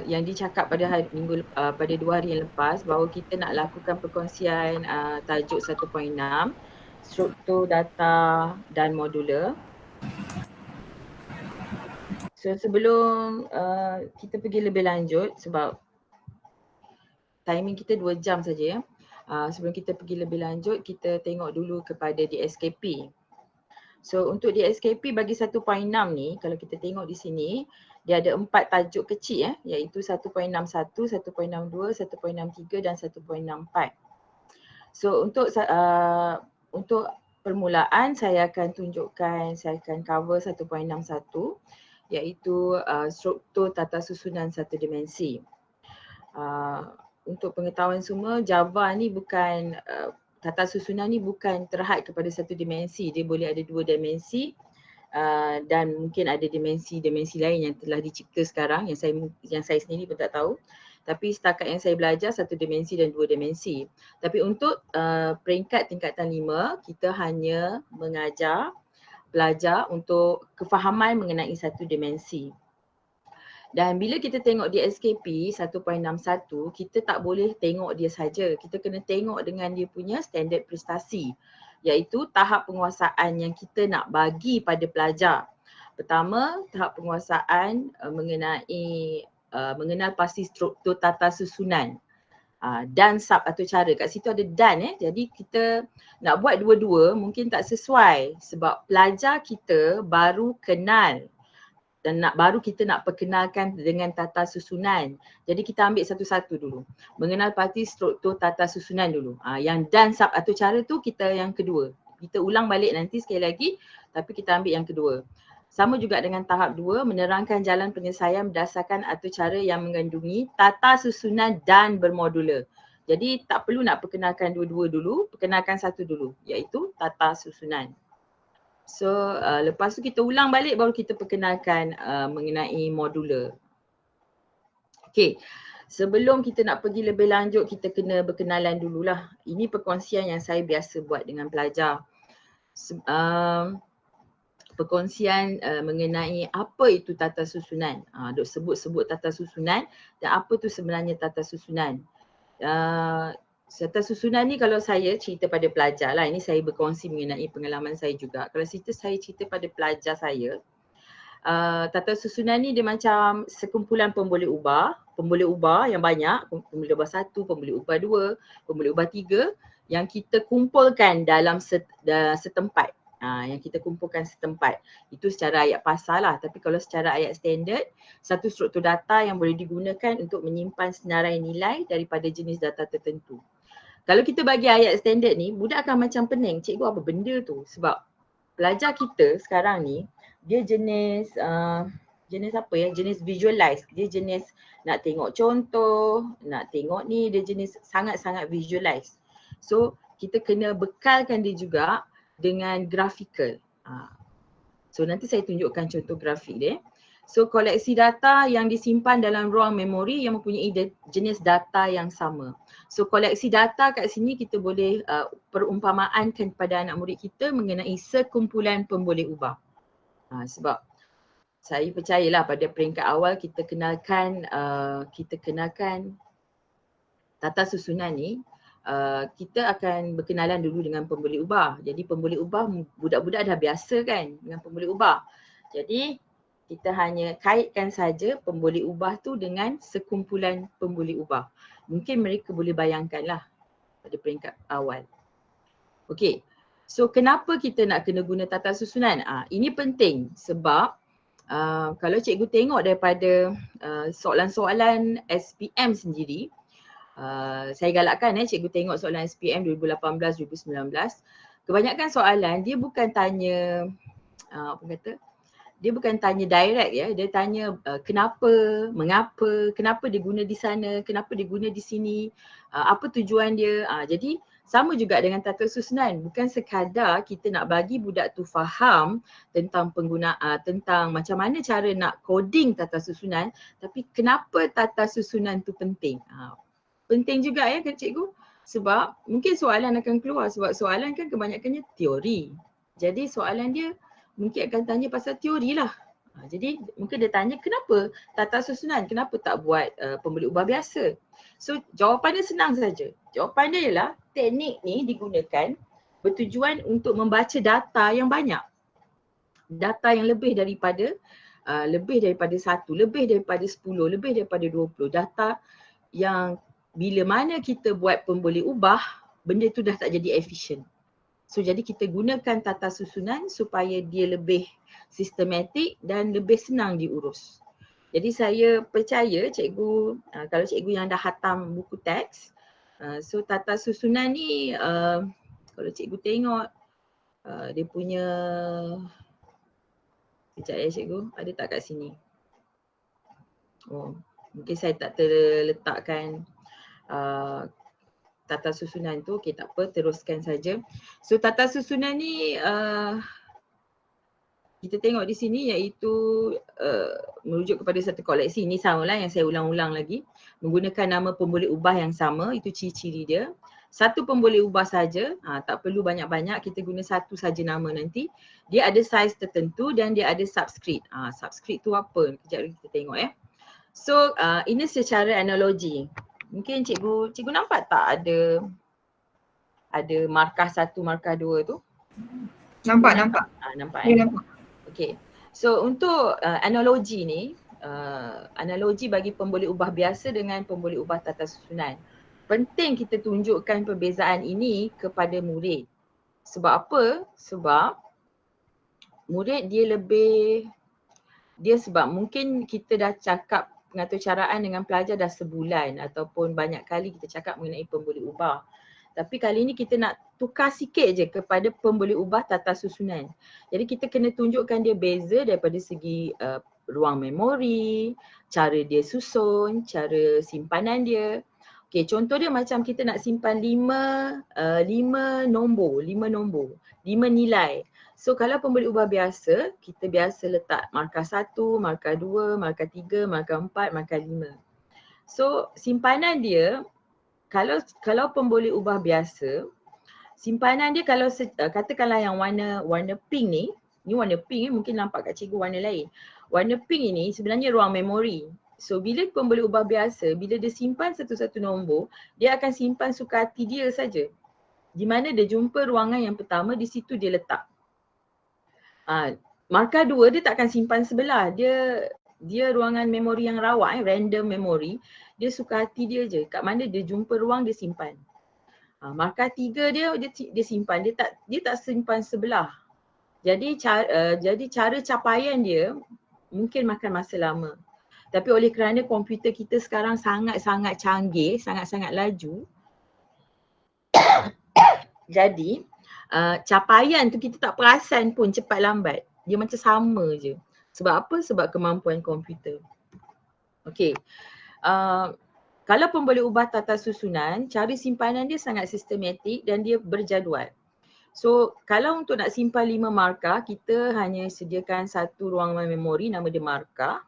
yang dicakap pada pada 2 hari yang lepas bahawa kita nak lakukan perkongsian tajuk 1.6 struktur data dan modular. So sebelum kita pergi lebih lanjut, sebab timing kita 2 jam saja ya. Sebelum kita pergi lebih lanjut, kita tengok dulu kepada DSKP. So untuk DSKP bagi 1.6 ni, kalau kita tengok di sini, dia ada 4 tajuk kecil iaitu 1.61, 1.62, 1.63 dan 1.64. So untuk permulaan saya akan cover 1.61 iaitu struktur tata susunan satu dimensi. Untuk pengetahuan semua, Java ni bukan tata susunan ni bukan terhad kepada satu dimensi. Dia boleh ada 2 dimensi dan mungkin ada dimensi-dimensi lain yang telah dicipta sekarang yang saya sendiri pun tak tahu. Tapi setakat yang saya belajar 1 dimensi dan 2 dimensi. Tapi untuk peringkat tingkatan 5, kita hanya belajar untuk kefahaman mengenai 1 dimensi. Dan bila kita tengok DSKP 1.61, kita tak boleh tengok dia saja. Kita kena tengok dengan dia punya standard prestasi, iaitu tahap penguasaan yang kita nak bagi pada pelajar. Pertama, tahap penguasaan mengenal pasti struktur tata susunan. Dan sub atau cara. Kat situ ada dan Jadi kita nak buat dua-dua mungkin tak sesuai sebab pelajar kita baru kenal dan baru kita nak perkenalkan dengan tata susunan. Jadi kita ambil satu-satu dulu. Mengenal pasti struktur tata susunan dulu. Yang dan sub atau cara tu kita yang kedua. Kita ulang balik nanti sekali lagi tapi kita ambil yang kedua. Sama juga dengan tahap 2, menerangkan jalan penyelesaian berdasarkan atau cara yang mengandungi tata susunan dan bermodular. Jadi tak perlu nak perkenalkan dua-dua dulu, perkenalkan satu dulu iaitu tata susunan. So lepas tu kita ulang balik baru kita perkenalkan mengenai modular. Okay, sebelum kita nak pergi lebih lanjut kita kena berkenalan dululah. Ini perkongsian yang saya biasa buat dengan pelajar. Perkongsian mengenai apa itu tata susunan. Duk sebut-sebut tata susunan dan apa tu sebenarnya tata susunan. Tata susunan ni kalau saya cerita pada pelajar lah, ini saya berkongsi mengenai pengalaman saya juga. Kalau saya cerita pada pelajar saya, tata susunan ni dia macam sekumpulan pemboleh ubah yang banyak, pemboleh ubah 1, pemboleh ubah 2, pemboleh ubah 3 yang kita kumpulkan dalam setempat. Yang kita kumpulkan setempat. Itu secara ayat pasal lah. Tapi kalau secara ayat standard, satu struktur data yang boleh digunakan untuk menyimpan senarai nilai daripada jenis data tertentu. Kalau kita bagi ayat standard ni, budak akan macam pening. Cikgu apa benda tu? Sebab pelajar kita sekarang ni, dia jenis apa ya? Jenis visualize. Dia jenis nak tengok contoh, nak tengok ni, dia jenis sangat-sangat visualize. So, kita kena bekalkan dia juga dengan grafikal. So, nanti saya tunjukkan contoh grafik dia. So, koleksi data yang disimpan dalam ruang memori yang mempunyai jenis data yang sama. So, koleksi data kat sini kita boleh perumpamaankan kepada anak murid kita mengenai sekumpulan pemboleh ubah. Sebab saya percayalah pada peringkat awal kita kenalkan tata susunan ni, kita akan berkenalan dulu dengan pemboleh ubah. Jadi pemboleh ubah, budak-budak dah biasa kan dengan pemboleh ubah. Jadi kita hanya kaitkan saja pemboleh ubah tu dengan sekumpulan pemboleh ubah. Mungkin mereka boleh bayangkanlah pada peringkat awal. Okey. So kenapa kita nak kena guna tata susunan? Ini penting sebab kalau cikgu tengok daripada soalan-soalan SPM sendiri, saya galakkan cikgu tengok soalan SPM 2018-2019. Kebanyakan soalan dia bukan tanya dia bukan tanya direct ya, dia tanya kenapa, mengapa, kenapa dia guna di sana, kenapa dia guna di sini, apa tujuan dia. Jadi sama juga dengan tata susunan, bukan sekadar kita nak bagi budak tu faham tentang penggunaan, tentang macam mana cara nak coding tata susunan, tapi kenapa tata susunan tu penting. Penting juga ya kan cikgu, sebab mungkin soalan akan keluar sebab soalan kan kebanyakannya teori. Jadi soalan dia mungkin akan tanya pasal teori lah. Jadi mungkin dia tanya kenapa tata susunan, kenapa tak buat pembeli ubah biasa? So jawapan dia senang saja. Jawapan dia ialah teknik ni digunakan bertujuan untuk membaca data yang banyak. Data yang lebih daripada 1, lebih daripada 10, lebih daripada 20. Data yang bila mana kita buat pembeli ubah, benda tu dah tak jadi efisien. So jadi kita gunakan tata susunan supaya dia lebih sistematik dan lebih senang diurus. Jadi saya percaya cikgu, kalau cikgu yang dah khatam buku teks, so tata susunan ni kalau cikgu tengok dia punya, sekejap ya cikgu, ada tak kat sini? Oh, mungkin saya tak terletakkan tata susunan tu. Okay, tak apa, teruskan saja. So tata susunan ni kita tengok di sini iaitu merujuk kepada satu koleksi. Ini samalah yang saya ulang-ulang lagi. Menggunakan nama pemboleh ubah yang sama, itu ciri-ciri dia. Satu pemboleh ubah saja, tak perlu banyak-banyak, kita guna satu saja nama nanti. Dia ada saiz tertentu dan dia ada subscript. Subscript tu apa? Kejap lagi kita tengok ya. So ini secara analogi. Mungkin cikgu nampak tak ada markah 1, markah 2 tu? Nampak. Nampak Nampak. Okay. So untuk analogi ni, analogi bagi pemboleh ubah biasa dengan pemboleh ubah tata susunan. Penting kita tunjukkan perbezaan ini kepada murid. Sebab apa? Sebab murid sebab mungkin kita dah cakap pengaturcaraan dengan pelajar dah sebulan ataupun banyak kali kita cakap mengenai pemboleh ubah. Tapi kali ni kita nak tukar sikit je kepada pemboleh ubah tata susunan. Jadi kita kena tunjukkan dia beza daripada segi ruang memori, cara dia susun, cara simpanan dia. Okay, contoh dia macam kita nak simpan 5 nombor, 5 nilai. So kalau pemboleh ubah biasa, kita biasa letak markah 1, markah 2, markah 3, markah 4, markah 5. So simpanan dia, kalau pemboleh ubah biasa, simpanan dia kalau katakanlah yang warna pink ni warna pink mungkin nampak kat cikgu warna lain. Warna pink ini sebenarnya ruang memori. So bila pemboleh ubah biasa, bila dia simpan satu-satu nombor, dia akan simpan sukahati dia saja. Di mana dia jumpa ruangan yang pertama, di situ dia letak. Markah 2 dia tak akan simpan sebelah. Dia ruangan memori yang rawak, random memory. Dia sukahati dia je. Kat mana dia jumpa ruang dia simpan. Markah 3 dia simpan. Dia tak simpan sebelah. Jadi cara capaian dia mungkin makan masa lama. Tapi oleh kerana komputer kita sekarang sangat-sangat canggih, sangat-sangat laju. Jadi capaian tu kita tak perasan pun cepat lambat. Dia macam sama je. Sebab apa? Sebab kemampuan komputer. Okey. Kalau pemboleh ubah tata susunan, cara simpanan dia sangat sistematik dan dia berjadual. So kalau untuk nak simpan 5 markah, kita hanya sediakan satu ruangan memori nama dia markah.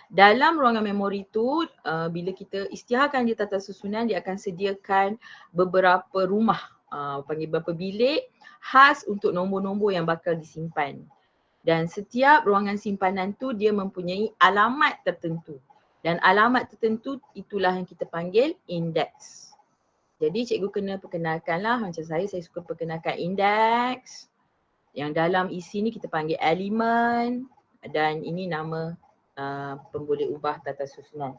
Dalam ruangan memori tu, bila kita isytiharkan dia tata susunan, dia akan sediakan beberapa rumah, panggil beberapa bilik khas untuk nombor-nombor yang bakal disimpan. Dan setiap ruangan simpanan tu dia mempunyai alamat tertentu. Dan alamat tertentu itulah yang kita panggil indeks. Jadi cikgu kena perkenalkanlah, macam saya suka perkenalkan indeks. Yang dalam isi ni kita panggil elemen dan ini nama pemboleh ubah tata susunan.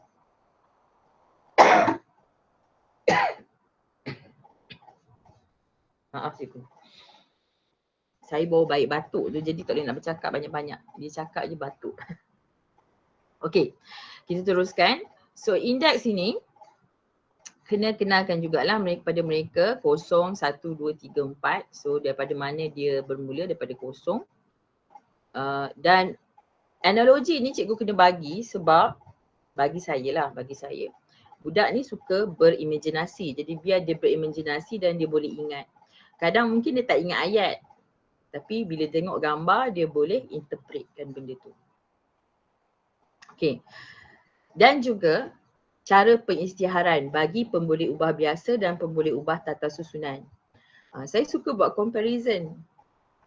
Maaf cikgu. Saya bawa baik batuk tu jadi tak boleh nak bercakap banyak-banyak. Dia cakap je batuk. Okey, kita teruskan. So indeks ini kena kenalkan jugalah kepada mereka 0, 1, 2, 3, 4. So daripada mana dia bermula, daripada 0. Dan analogi ni cikgu kena bagi sebab bagi saya, budak ni suka berimajinasi. Jadi biar dia berimajinasi dan dia boleh ingat. Kadang mungkin dia tak ingat ayat. Tapi bila tengok gambar dia boleh interpretkan benda tu. Okey. Dan juga cara pengisytiharan bagi pemboleh ubah biasa dan pemboleh ubah tata susunan. Saya suka buat comparison.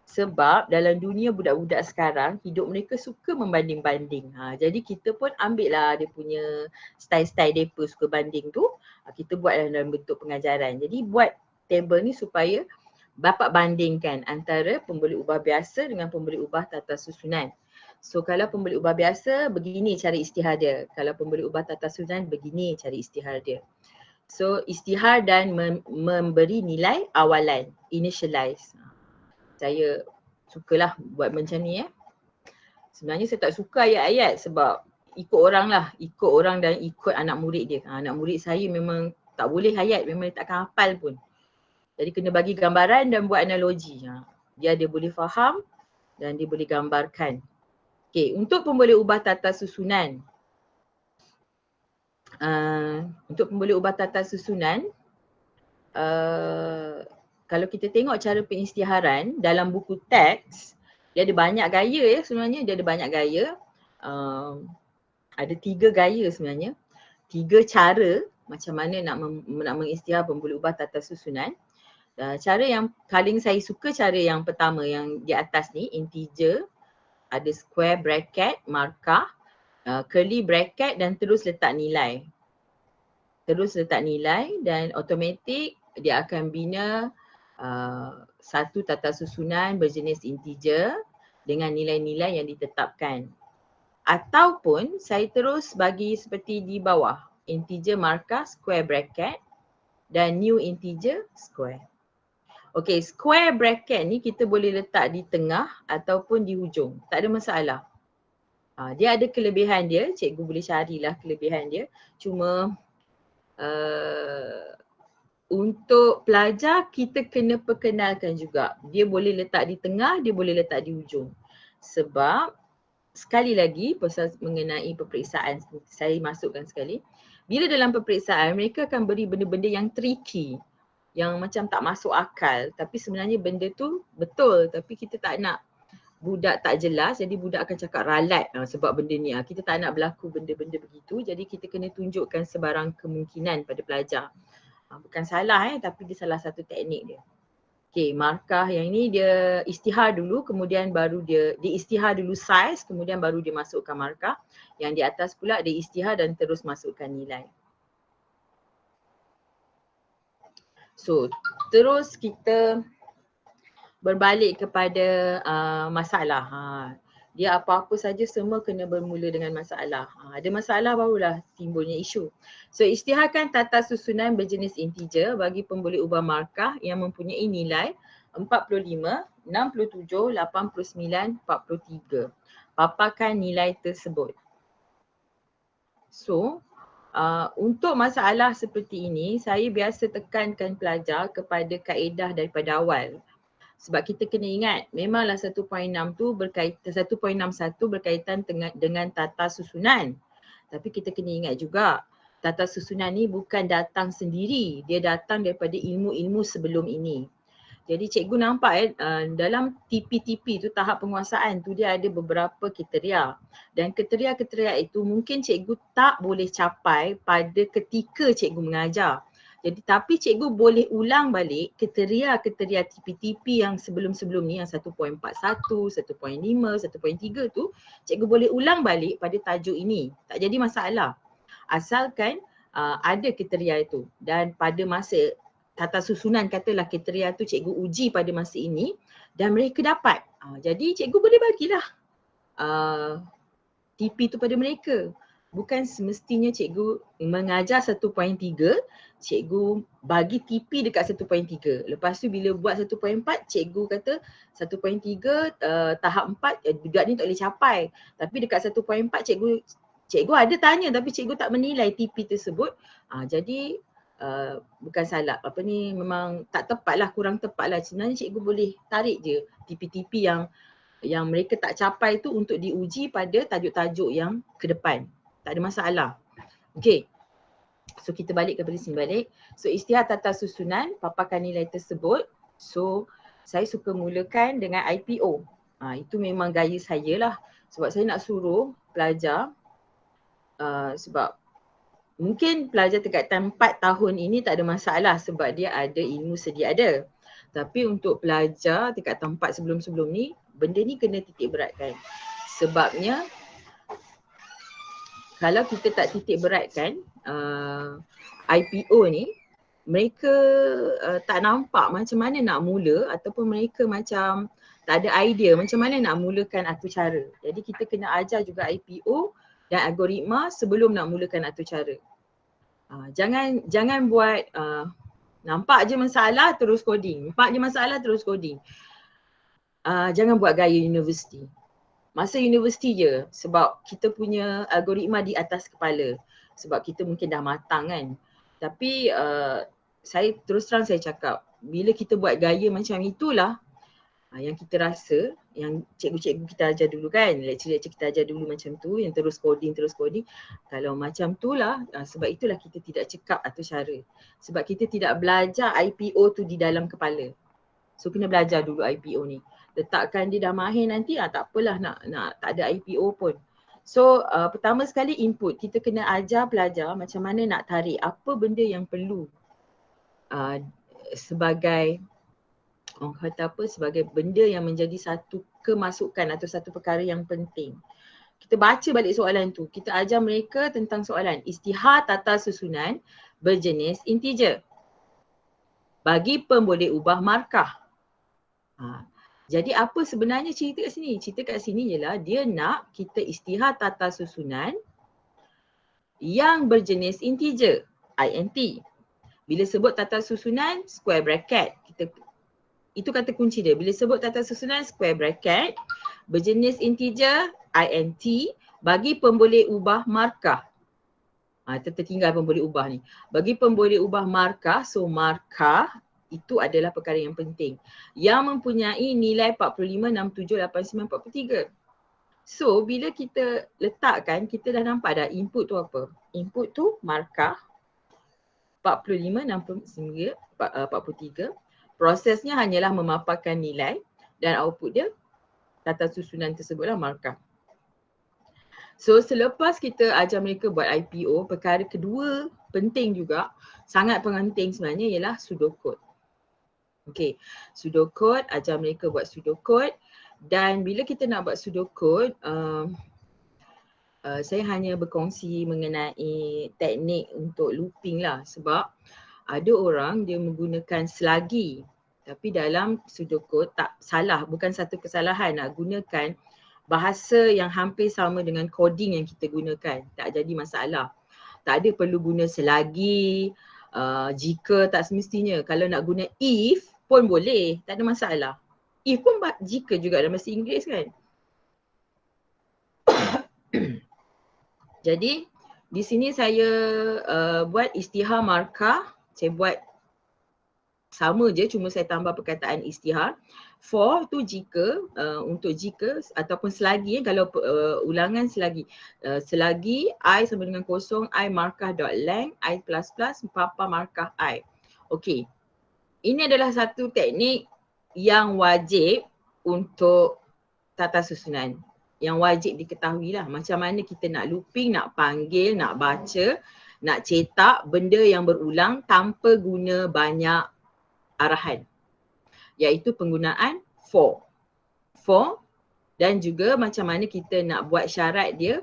Sebab dalam dunia budak-budak sekarang, hidup mereka suka membanding-banding. Jadi kita pun ambil lah dia punya style-style mereka suka banding tu, kita buat dalam bentuk pengajaran. Jadi buat table ni supaya dapat bandingkan antara pembeli ubah biasa dengan pembeli ubah tata susunan. So kalau pembeli ubah biasa, begini cara isytihar dia. Kalau pembeli ubah tata susunan, begini cara isytihar dia. So isytihar dan memberi nilai awalan, initialize. Saya sukalah buat macam ni. Sebenarnya saya tak suka ayat-ayat sebab ikut orang lah, ikut orang dan ikut anak murid dia. Anak murid saya memang tak boleh ayat, memang dia takkan hafal pun. Jadi kena bagi gambaran dan buat analogi. Dia boleh faham dan dia boleh gambarkan. Okey, untuk pemboleh ubah tata susunan. Untuk pemboleh ubah tata susunan, kalau kita tengok cara pengisytiharan dalam buku teks, dia ada banyak gaya sebenarnya, dia ada banyak gaya. Ada 3 gaya sebenarnya, 3 cara macam mana nak mengisytihar pemboleh ubah tata susunan. Cara yang paling saya suka cara yang pertama yang di atas ni, integer, ada square bracket, markah, curly bracket dan terus letak nilai. Terus letak nilai dan automatik dia akan bina satu tata susunan berjenis integer dengan nilai-nilai yang ditetapkan. Ataupun saya terus bagi seperti di bawah, integer markah square bracket dan new integer square. Okey, square bracket ni kita boleh letak di tengah ataupun di hujung, tak ada masalah. Dia ada kelebihan dia, cikgu boleh carilah kelebihan dia. Cuma untuk pelajar kita kena perkenalkan juga. Dia boleh letak di tengah, dia boleh letak di hujung. Sebab sekali lagi pasal mengenai peperiksaan, saya masukkan sekali. Bila dalam peperiksaan mereka akan beri benda-benda yang tricky, yang macam tak masuk akal, tapi sebenarnya benda tu betul tapi kita tak nak budak tak jelas, jadi budak akan cakap ralat sebab benda ni. Kita tak nak berlaku benda-benda begitu, jadi kita kena tunjukkan sebarang kemungkinan pada pelajar. Bukan salah tapi dia salah satu teknik dia. Okey, markah yang ini dia isytihar dulu, kemudian baru dia isytihar dulu size, kemudian baru dia masukkan markah. Yang di atas pula dia isytihar dan terus masukkan nilai. So, terus kita berbalik kepada masalah. Dia apa-apa saja semua kena bermula dengan masalah. Ada masalah barulah timbulnya isu. So isytiharkan tata susunan berjenis integer bagi pemboleh ubah markah yang mempunyai nilai 45, 67, 89, 43. Paparkan nilai tersebut. So untuk masalah seperti ini, saya biasa tekankan pelajar kepada kaedah daripada awal. Sebab kita kena ingat, memanglah 1.6 tu berkaitan, 1.61 berkaitan dengan tata susunan. Tapi kita kena ingat juga, tata susunan ni bukan datang sendiri. Dia datang daripada ilmu-ilmu sebelum ini. Jadi cikgu nampak dalam TP-TP tu, tahap penguasaan tu dia ada beberapa kriteria. Dan kriteria-kriteria itu mungkin cikgu tak boleh capai pada ketika cikgu mengajar. Jadi tapi cikgu boleh ulang balik kriteria-kriteria TP-TP yang sebelum-sebelum ni yang 1.41, 1.5, 1.3 tu cikgu boleh ulang balik pada tajuk ini. Tak jadi masalah. Asalkan ada kriteria itu dan pada masa tata susunan katalah kriteria tu cikgu uji pada masa ini dan mereka dapat. Jadi cikgu boleh bagilah TP tu pada mereka. Bukan semestinya cikgu mengajar 1.3, cikgu bagi TP dekat 1.3. Lepas tu bila buat 1.4, cikgu kata 1.3 tahap 4 budak ni tak boleh capai. Tapi dekat 1.4 cikgu ada tanya tapi cikgu tak menilai TP tersebut. Jadi bukan salah. Memang tak tepat lah, kurang tepat lah. Sebenarnya cikgu boleh tarik je TP-TP yang mereka tak capai tu untuk diuji pada tajuk-tajuk yang ke depan. Tak ada masalah. Okey. So kita balik kepada sini balik. So isytihar tata susunan, paparkan nilai tersebut. So saya suka mulakan dengan IPO. Itu memang gaya saya lah. Sebab saya nak suruh pelajar sebab mungkin pelajar tingkatan 4 tahun ini tak ada masalah sebab dia ada ilmu sedia ada. Tapi untuk pelajar tingkat tempat sebelum-sebelum ni, benda ni kena titik beratkan. Sebabnya kalau kita tak titik beratkan IPO ni, mereka tak nampak macam mana nak mula ataupun mereka macam tak ada idea macam mana nak mulakan atur cara. Jadi kita kena ajar juga IPO dan algoritma sebelum nak mulakan atur cara. Jangan buat nampak je masalah terus coding. Nampak je masalah terus coding. Jangan buat gaya universiti. Masa universiti je sebab kita punya algoritma di atas kepala. Sebab kita mungkin dah matang kan. Tapi saya terus terang saya cakap, bila kita buat gaya macam itulah yang kita rasa, yang cikgu-cikgu kita ajar dulu kan, lecturer kita ajar dulu macam tu, yang terus coding. Kalau macam tu lah, sebab itulah kita tidak cekap atur cara. Sebab kita tidak belajar IPO tu di dalam kepala. So kena belajar dulu IPO ni. Letakkan dia dah mahir nanti, tak apalah nak tak ada IPO pun. So pertama sekali input, kita kena ajar pelajar macam mana nak tarik apa benda yang perlu sebagai orang kata apa, sebagai benda yang menjadi satu kemasukan atau satu perkara yang penting. Kita baca balik soalan tu, kita ajar mereka tentang soalan istihar tata susunan berjenis integer bagi pemboleh ubah markah. Jadi apa sebenarnya cerita kat sini? Cerita kat sini ialah dia nak kita istihar tata susunan yang berjenis integer, int. Bila sebut tata susunan, square bracket. Itu kata kunci dia. Bila sebut tata susunan square bracket, berjenis integer, int, bagi pemboleh ubah markah. Tertinggal pemboleh ubah ni. Bagi pemboleh ubah markah, so markah itu adalah perkara yang penting. Yang mempunyai nilai 45, 67, 89, 43. So bila kita letakkan, kita dah nampak dah input tu apa. Input tu markah 45, 69, 43. Prosesnya hanyalah memaparkan nilai dan output dia tata susunan tersebutlah markah. So selepas kita ajar mereka buat IPO, perkara kedua penting juga, sangat penting sebenarnya ialah pseudocode. Okay, pseudocode, ajar mereka buat pseudocode dan bila kita nak buat pseudocode, saya hanya berkongsi mengenai teknik untuk looping lah sebab ada orang dia menggunakan selagi tapi dalam pseudocode tak salah, bukan satu kesalahan nak gunakan bahasa yang hampir sama dengan coding yang kita gunakan, tak jadi masalah. Tak ada perlu guna selagi, jika tak semestinya. Kalau nak guna if pun boleh, tak ada masalah. If pun jika juga dalam bahasa Inggeris kan. Jadi di sini saya buat istihar markah, saya buat sama je cuma saya tambah perkataan istihar. For tu jika, untuk jika ataupun selagi, kalau ulangan selagi. Selagi I sama dengan kosong, I markah dot length, I plus plus, papa markah I. Okey. Ini adalah satu teknik yang wajib untuk tata susunan. Yang wajib diketahui lah macam mana kita nak looping, nak panggil, nak baca, nak cetak benda yang berulang tanpa guna banyak arahan, iaitu penggunaan for dan juga macam mana kita nak buat syarat dia.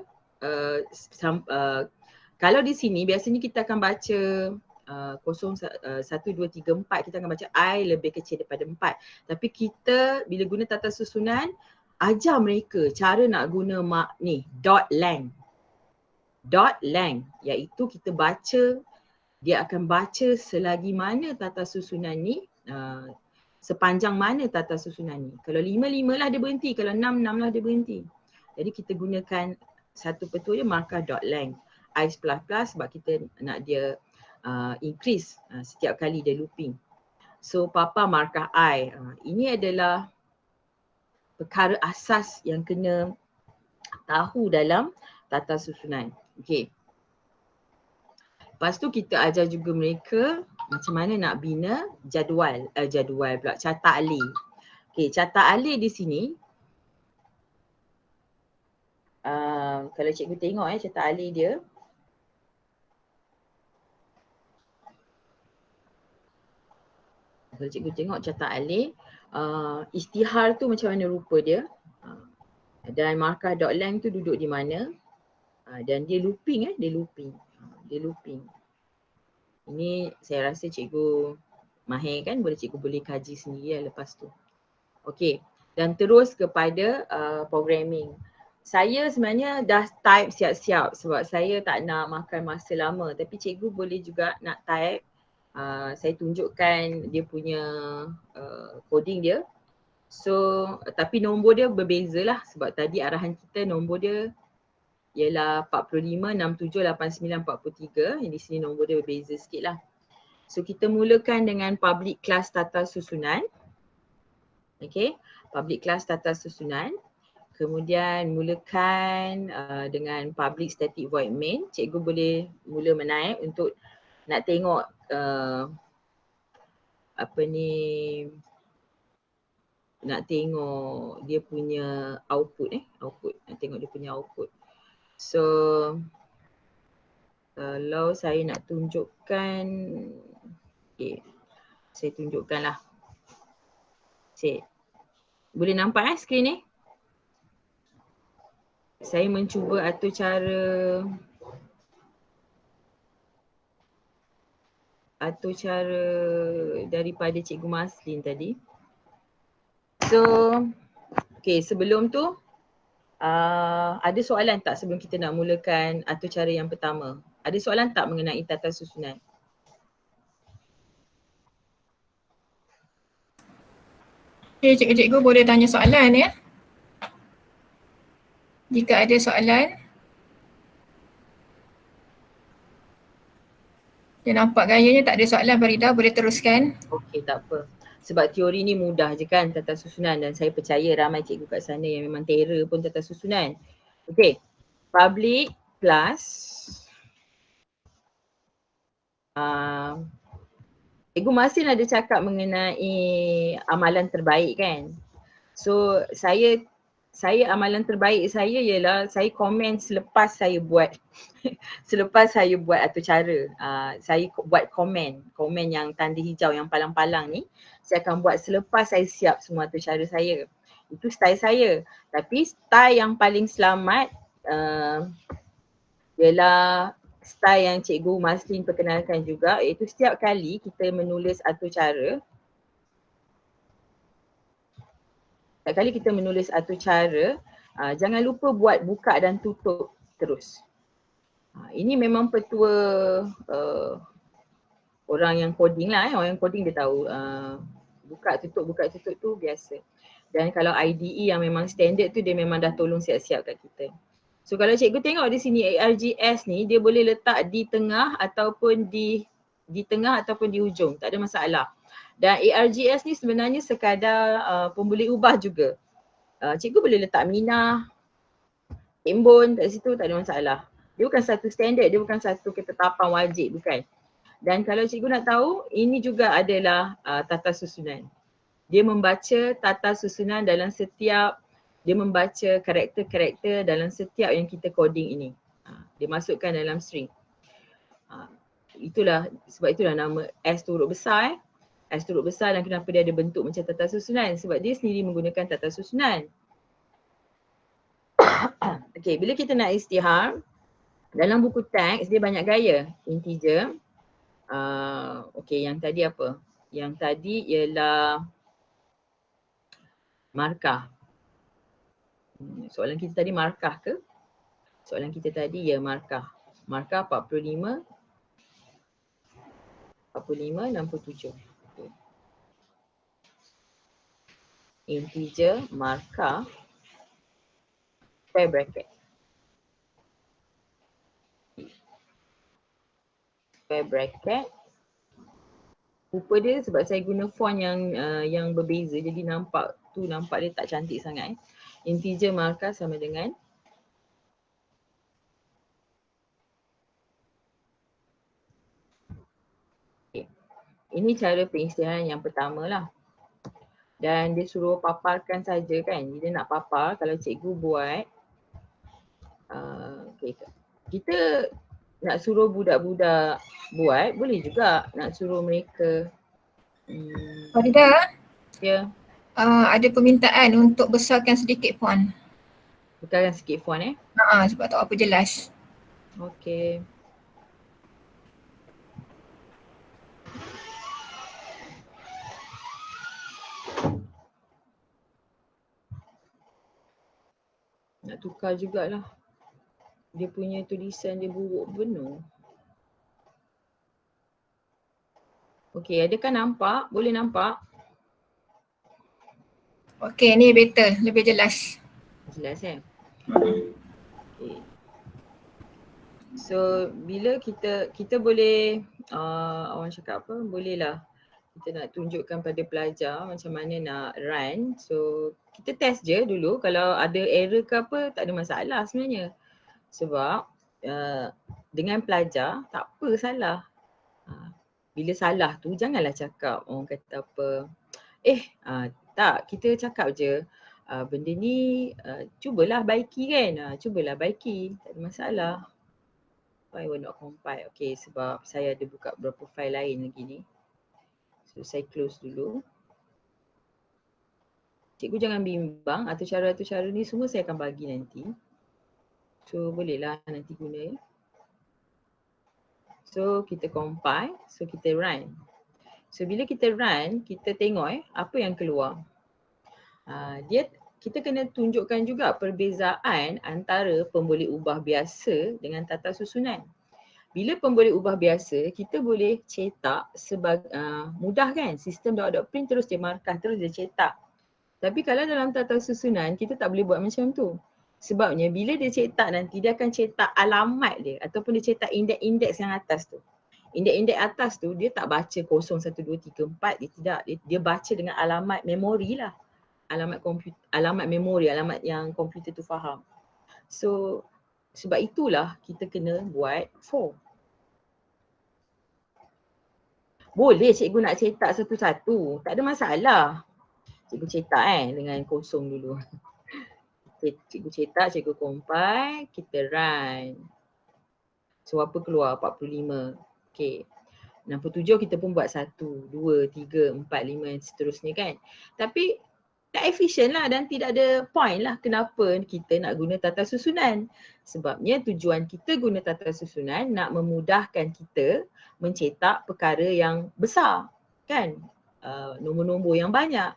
Kalau di sini biasanya kita akan baca 1, 2, 3, 4, kita akan baca I lebih kecil daripada 4. Tapi kita bila guna tata susunan, ajar mereka cara nak guna ni dot length, iaitu kita baca, dia akan baca selagi mana tata susunan ni, sepanjang mana tata susunan ni. Kalau 5 lah dia berhenti, kalau 6 lah dia berhenti. Jadi kita gunakan satu petua je markah dot length. I plus sebab kita nak dia increase setiap kali dia looping. So papa markah I. Ini adalah perkara asas yang kena tahu dalam tata susunan. Okey. Lepas tu kita ajar juga mereka macam mana nak bina jadual pula, carta alih. Okey, carta alih di sini, kalau cikgu tengok carta alih dia, Kalau cikgu tengok carta alih, istihar tu macam mana rupa dia, dan markah.lang tu duduk di mana, dan dia looping. Dia looping. Ini saya rasa cikgu mahir kan, cikgu boleh kaji sendiri lepas tu. Okey, dan terus kepada programming. Saya sebenarnya dah type siap-siap sebab saya tak nak makan masa lama, tapi cikgu boleh juga nak type. Saya tunjukkan dia punya coding dia. So tapi nombor dia berbeza lah sebab tadi arahan kita nombor dia ialah 45, 67, 89, 43. Yang di sini nombor dia berbeza sikit lah. So kita mulakan dengan public class tata susunan. Okay, public class tata susunan. Kemudian mulakan dengan public static void main. Cikgu boleh mula menaik untuk nak tengok nak tengok dia punya output. Nak tengok dia punya output. So kalau saya nak tunjukkan, okay, saya tunjukkan lah. Boleh nampak skrin ni? Saya mencuba atur cara daripada Cikgu Maslin tadi. So, okay, sebelum tu ada soalan tak sebelum kita nak mulakan atur cara yang pertama? Ada soalan tak mengenai tata susunan? Okay, cikgu-cikgu boleh tanya soalan ya. Jika ada soalan. Dia nampak gayanya tak ada soalan, Farida, boleh teruskan. Okey, tak apa. Sebab teori ni mudah je kan tata susunan, dan saya percaya ramai cikgu kat sana yang memang terror pun tata susunan. Okey, public class. Cikgu Masin ada cakap mengenai amalan terbaik kan. So saya amalan terbaik saya ialah saya komen selepas saya buat atur cara. Saya buat komen yang tanda hijau yang palang-palang ni, saya akan buat selepas saya siap semua atur cara saya. Itu style saya. Tapi style yang paling selamat ialah style yang Cikgu Maslin perkenalkan juga, iaitu setiap kali kita menulis atur cara, jangan lupa buat buka dan tutup terus. Ini memang petua orang yang coding lah. Orang yang coding dia tahu buka tutup tu biasa. Dan kalau IDE yang memang standard tu dia memang dah tolong siap-siap kat kita. So kalau cikgu tengok di sini ARGS ni dia boleh letak di tengah ataupun di hujung, tak ada masalah. Dan ARGS ni sebenarnya sekadar pemboleh ubah juga. Cikgu boleh letak minah, embun kat situ, tak ada masalah. Dia bukan satu standard, dia bukan satu ketetapan wajib, bukan. Dan kalau cikgu nak tahu, ini juga adalah tata susunan. Dia membaca tata susunan dalam setiap, dia membaca karakter-karakter dalam setiap yang kita coding ini. Dia masukkan dalam string. Sebab itulah nama S tu huruf besar. S tu huruf besar, dan kenapa dia ada bentuk macam tata susunan? Sebab dia sendiri menggunakan tata susunan. Okay, bila kita nak istihar, dalam buku teks dia banyak gaya. Integer. Okay, yang tadi apa? Yang tadi ialah markah. Soalan kita tadi markah ke? Soalan kita tadi ya markah. Markah 45, 67. Okay. Integer markah square bracket. Square bracket. Rupa dia sebab saya guna font yang berbeza, jadi nampak dia tak cantik sangat. Integer markah sama dengan ini cara pengisytiharan yang pertama lah. Dan dia suruh paparkan saja kan. Dia nak papar, kalau cikgu buat kita nak suruh budak-budak buat, boleh juga nak suruh mereka Farida, Ya, ada permintaan untuk besarkan sedikit font. besarkan sikit font Sebab tak apa jelas. Okey. Nak tukar jugalah. Dia punya tulisan dia buruk benar. Okey, adakah nampak? Boleh nampak? Okey, ni better, lebih jelas. Jelas Okey. So bila kita boleh orang cakap apa? Bolehlah kita nak tunjukkan pada pelajar macam mana nak run. So kita test je dulu, kalau ada error ke apa tak ada masalah sebenarnya. Sebab dengan pelajar tak apa salah. Bila salah tu janganlah cakap orang kata apa, tak, kita cakap je benda ni cubalah baiki kan, cubalah baiki, tak ada masalah. Why will not compile? Okay, sebab saya ada buka beberapa file lain lagi ni. So saya close dulu. Cikgu jangan bimbang, atau cara ni semua saya akan bagi nanti. So bolehlah nanti guna So kita compile, so kita run. So bila kita run, kita tengok apa yang keluar. Kita kena tunjukkan juga perbezaan antara pemboleh ubah biasa dengan tata susunan. Bila pemboleh ubah biasa, kita boleh cetak mudah kan? Sistem .print terus dia markah, terus dia cetak. Tapi kalau dalam tata susunan, kita tak boleh buat macam tu. Sebabnya bila dia cetak nanti, dia akan cetak alamat dia ataupun dia cetak indeks-indeks yang atas tu. Indeks-indeks atas tu dia tak baca 0, 1, 2, 3, 4, dia tidak. Dia baca dengan alamat memori lah. Alamat memori, alamat yang komputer tu faham. So sebab itulah kita kena buat for. Boleh cikgu nak cetak satu-satu, tak ada masalah. Cikgu cetak dengan 0 dulu. Cikgu cetak, cikgu compile, kita run. So apa keluar? 45. Okay. 67 kita pun buat 1, 2, 3, 4, 5 dan seterusnya kan. Tapi tak efisien lah dan tidak ada point lah kenapa kita nak guna tata susunan. Sebabnya tujuan kita guna tata susunan nak memudahkan kita mencetak perkara yang besar kan. Nombor-nombor yang banyak.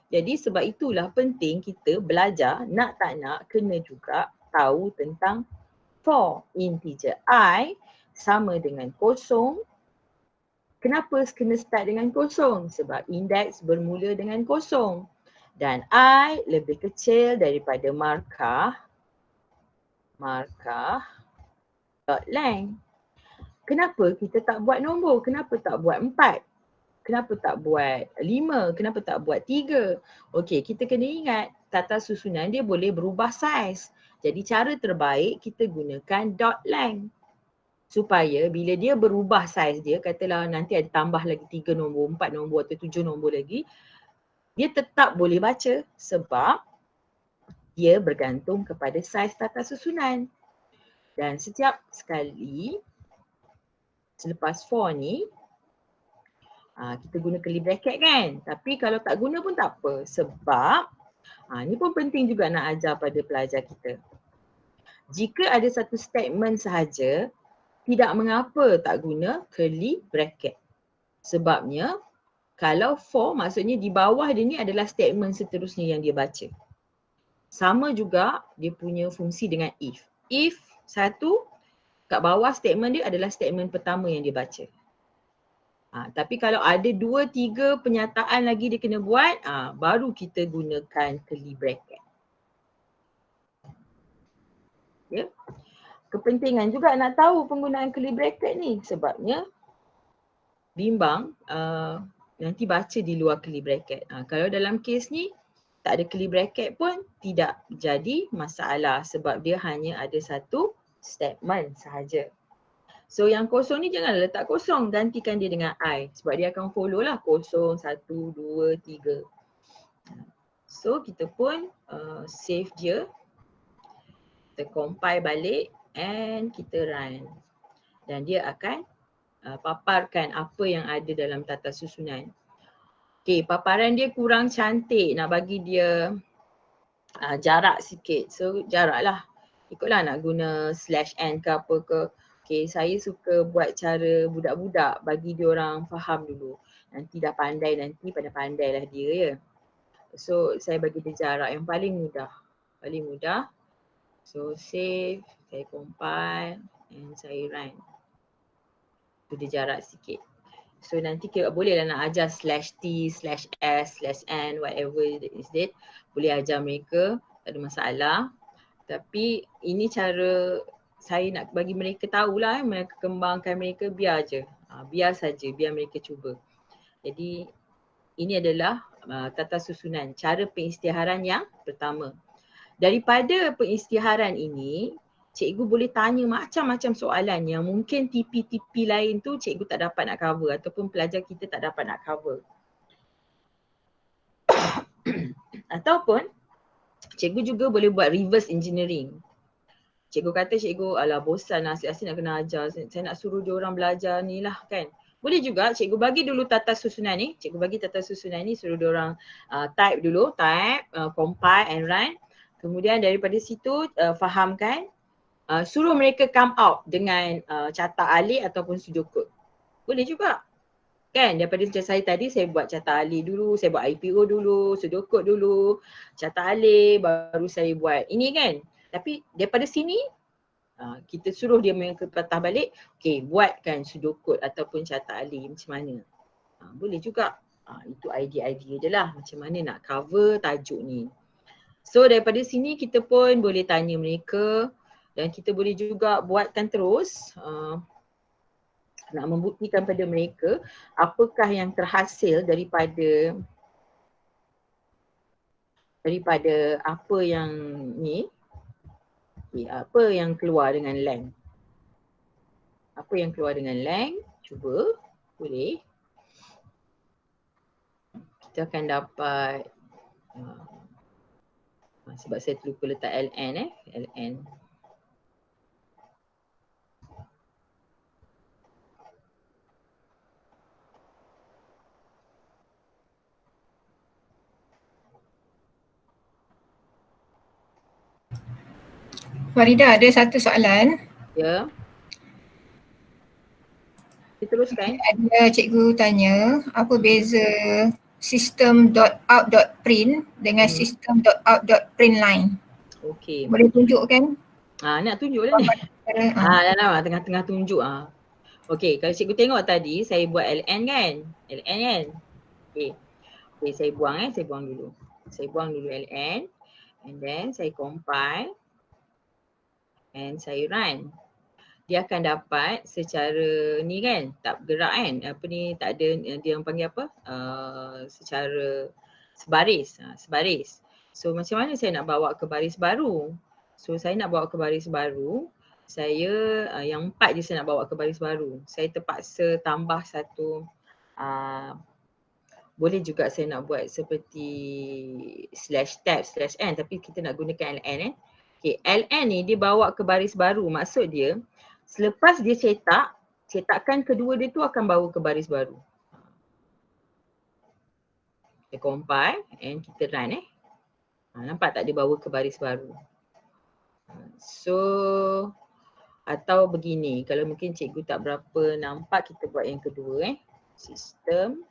Jadi sebab itulah penting kita belajar nak tak nak kena juga tahu tentang for. Integer I sama dengan 0. Kenapa kena start dengan 0? Sebab indeks bermula dengan 0. Dan I lebih kecil daripada markah dot length. Kenapa kita tak buat nombor? Kenapa tak buat 4? Kenapa tak buat 5? Kenapa tak buat 3? Okey, kita kena ingat tata susunan dia boleh berubah saiz. Jadi cara terbaik kita gunakan dot length. Supaya bila dia berubah saiz dia, katalah nanti ada tambah lagi 3 nombor, 4 nombor atau 7 nombor lagi, dia tetap boleh baca sebab dia bergantung kepada saiz tata susunan. Dan setiap sekali selepas for ni, kita guna curly bracket kan. Tapi kalau tak guna pun tak apa sebab ni pun penting juga nak ajar pada pelajar kita. Jika ada satu statement sahaja, tidak mengapa tak guna curly bracket. Sebabnya kalau for maksudnya di bawah dia ni adalah statement seterusnya yang dia baca. Sama juga dia punya fungsi dengan if. If satu, kat bawah statement dia adalah statement pertama yang dia baca. Tapi kalau ada 2, 3 penyataan lagi dia kena buat, baru kita gunakan curly bracket. Ya. Kepentingan juga nak tahu penggunaan curly bracket ni sebabnya bimbang nanti baca di luar curly bracket. Kalau dalam kes ni tak ada curly bracket pun tidak jadi masalah sebab dia hanya ada satu statement sahaja. So yang 0 ni janganlah letak 0, gantikan dia dengan I sebab dia akan follow lah 0, 1, 2, 3. So kita pun save dia, kita compile balik and kita run. Dan dia akan paparkan apa yang ada dalam tata susunan. Okay, paparan dia kurang cantik, nak bagi dia jarak sikit. So jarak lah. Ikutlah nak guna /n ke apa ke. Okay, saya suka buat cara budak-budak, bagi dia orang faham dulu. Nanti dah pandai, nanti pandai-pandai lah dia ya. So saya bagi dia jarak yang paling mudah. Paling mudah. So save, saya compile and saya run. Tu dia jarak sikit. So nanti kita boleh lah nak ajar /t/s/n whatever is it. Boleh ajar mereka, tak ada masalah. Tapi ini cara saya nak bagi mereka tahulah, mereka kembangkan mereka, biar je. Biar saja, biar mereka cuba. Jadi ini adalah tata susunan, cara pengisytiharan yang pertama. Daripada pengisytiharan ini, cikgu boleh tanya macam-macam soalan yang mungkin TP-TP lain tu cikgu tak dapat nak cover ataupun pelajar kita tak dapat nak cover. Ataupun cikgu juga boleh buat reverse engineering. Cikgu kata cikgu, alah bosan lah, asyik-asyik nak kena ajar, saya nak suruh dia orang belajar ni lah kan. Boleh juga cikgu bagi dulu tata susunan ni, cikgu bagi tata susunan ni, suruh dia orang type dulu, compile and run. Kemudian daripada situ fahamkan, suruh mereka come out dengan catat alih ataupun sudokod. Boleh juga. Kan daripada macam saya tadi, saya buat catat alih dulu, saya buat IPO dulu, sudokod dulu, catat alih, baru saya buat ini kan. Tapi daripada sini, kita suruh dia mereka patah balik, okay, buatkan sudokod ataupun catat alih macam mana. Boleh juga. Itu idea-idea je lah macam mana nak cover tajuk ni. So daripada sini kita pun boleh tanya mereka dan kita boleh juga buatkan terus nak membuktikan pada mereka apakah yang terhasil daripada apa yang ni, apa yang keluar dengan lang. Apa yang keluar dengan lang, cuba, boleh. Kita akan dapat, sebab saya terlupa letak ln ln. Farida, ada satu soalan. Ya. Diteruskan. Ada cikgu tanya, apa beza system.out.print dengan system.out.println? Okey. Boleh tunjukkan? Nak tunjuk lah ni. Dalam tengah-tengah tunjuk. Okey, kalau cikgu tengok tadi saya buat ln kan? Ln kan? Okey. Okey, saya buang saya buang dulu. Saya buang dulu ln and then saya compile and saya run. Dia akan dapat secara ni kan, tak bergerak kan, apa ni, tak ada, dia yang panggil apa, secara sebaris, sebaris. So macam mana saya nak bawa ke baris baru? So saya nak bawa ke baris baru, saya yang 4 je saya nak bawa ke baris baru. Saya terpaksa tambah satu, boleh juga saya nak buat seperti /tab/n tapi kita nak gunakan ln Okay, ln ni dia bawa ke baris baru, maksud dia selepas dia cetakan kedua dia tu akan bawa ke baris baru. Kita compile and kita run nampak tak dia bawa ke baris baru. So atau begini, kalau mungkin cikgu tak berapa nampak, kita buat yang kedua sistem.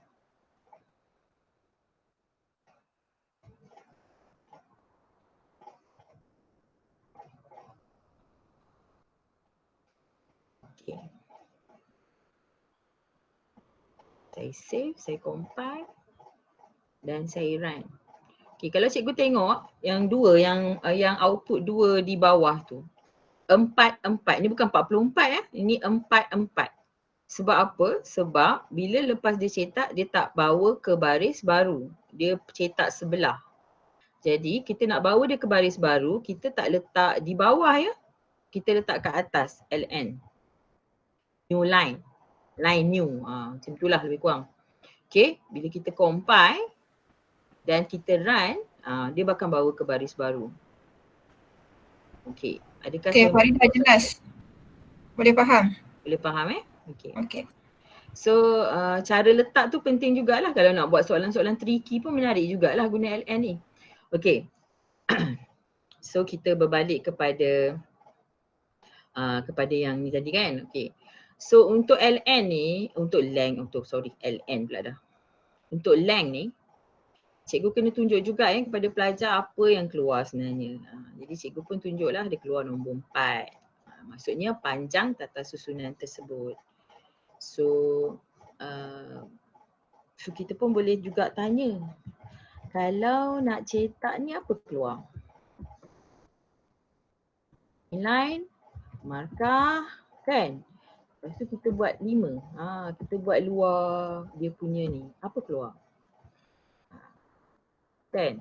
Saya save, saya compile dan saya run. Okay, kalau cikgu tengok yang dua, yang output dua di bawah tu, 4, ni bukan 44 ini 4. Sebab apa? Sebab bila lepas dia cetak, dia tak bawa ke baris baru. Dia cetak sebelah. Jadi kita nak bawa dia ke baris baru, kita tak letak di bawah kita letak kat atas ln. New line. Line new. Macam itulah lebih kurang. Okay, bila kita compile dan kita run, dia bakal bawa ke baris baru. Okay, adakah Farida jelas? Boleh faham? Boleh faham Okay. So cara letak tu penting jugalah, kalau nak buat soalan-soalan tricky pun menarik jugalah guna LN ni. Okay. So kita berbalik kepada yang ni tadi kan. Okay. So untuk LN ni, untuk LN pula dah. Untuk length ni, cikgu kena tunjuk juga kepada pelajar apa yang keluar sebenarnya. Jadi cikgu pun tunjuklah dia keluar nombor 4. Maksudnya panjang tata susunan tersebut. So kita pun boleh juga tanya, kalau nak cetak ni apa keluar? Inline, markah, kan? Lepas tu kita buat 5. Kita buat luar dia punya ni. Apa keluar? Kan?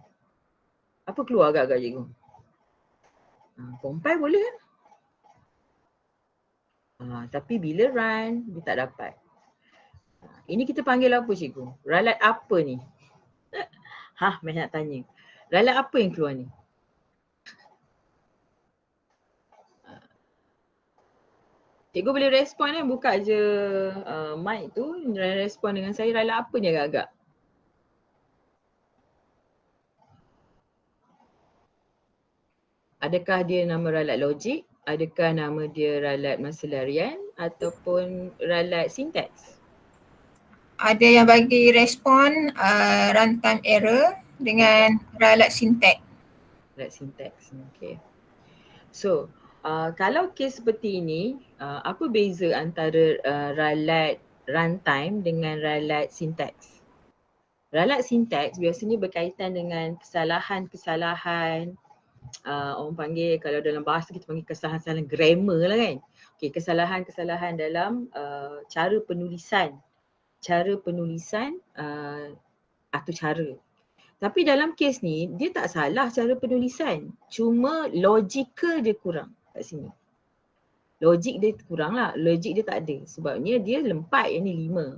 Apa keluar agak-agak cikgu? Compile boleh kan? Tapi bila run, dia tak dapat. Ini kita panggil apa cikgu? Ralat apa ni? Macam nak tanya. Ralat apa yang keluar ni? Cikgu boleh respon buka je mic tu, respon dengan saya, ralat apa ni agak-agak? Adakah dia nama ralat logik? Adakah nama dia ralat masa larian? Ataupun ralat sinteks? Ada yang bagi respon runtime error dengan ralat sintek. Ralat sinteks, okay. So, kalau kes seperti ini, apa beza antara ralat runtime dengan ralat sinteks? Ralat sinteks biasanya berkaitan dengan kesalahan-kesalahan, orang panggil, kalau dalam bahasa kita panggil kesalahan-kesalahan grammar lah kan. Okay, kesalahan-kesalahan dalam cara penulisan atau cara. Tapi dalam kes ni, dia tak salah cara penulisan. Cuma logikal dia kurang kat sini. Logik dia kurang lah. Logik dia tak ada. Sebabnya dia lempat, yang ni 5.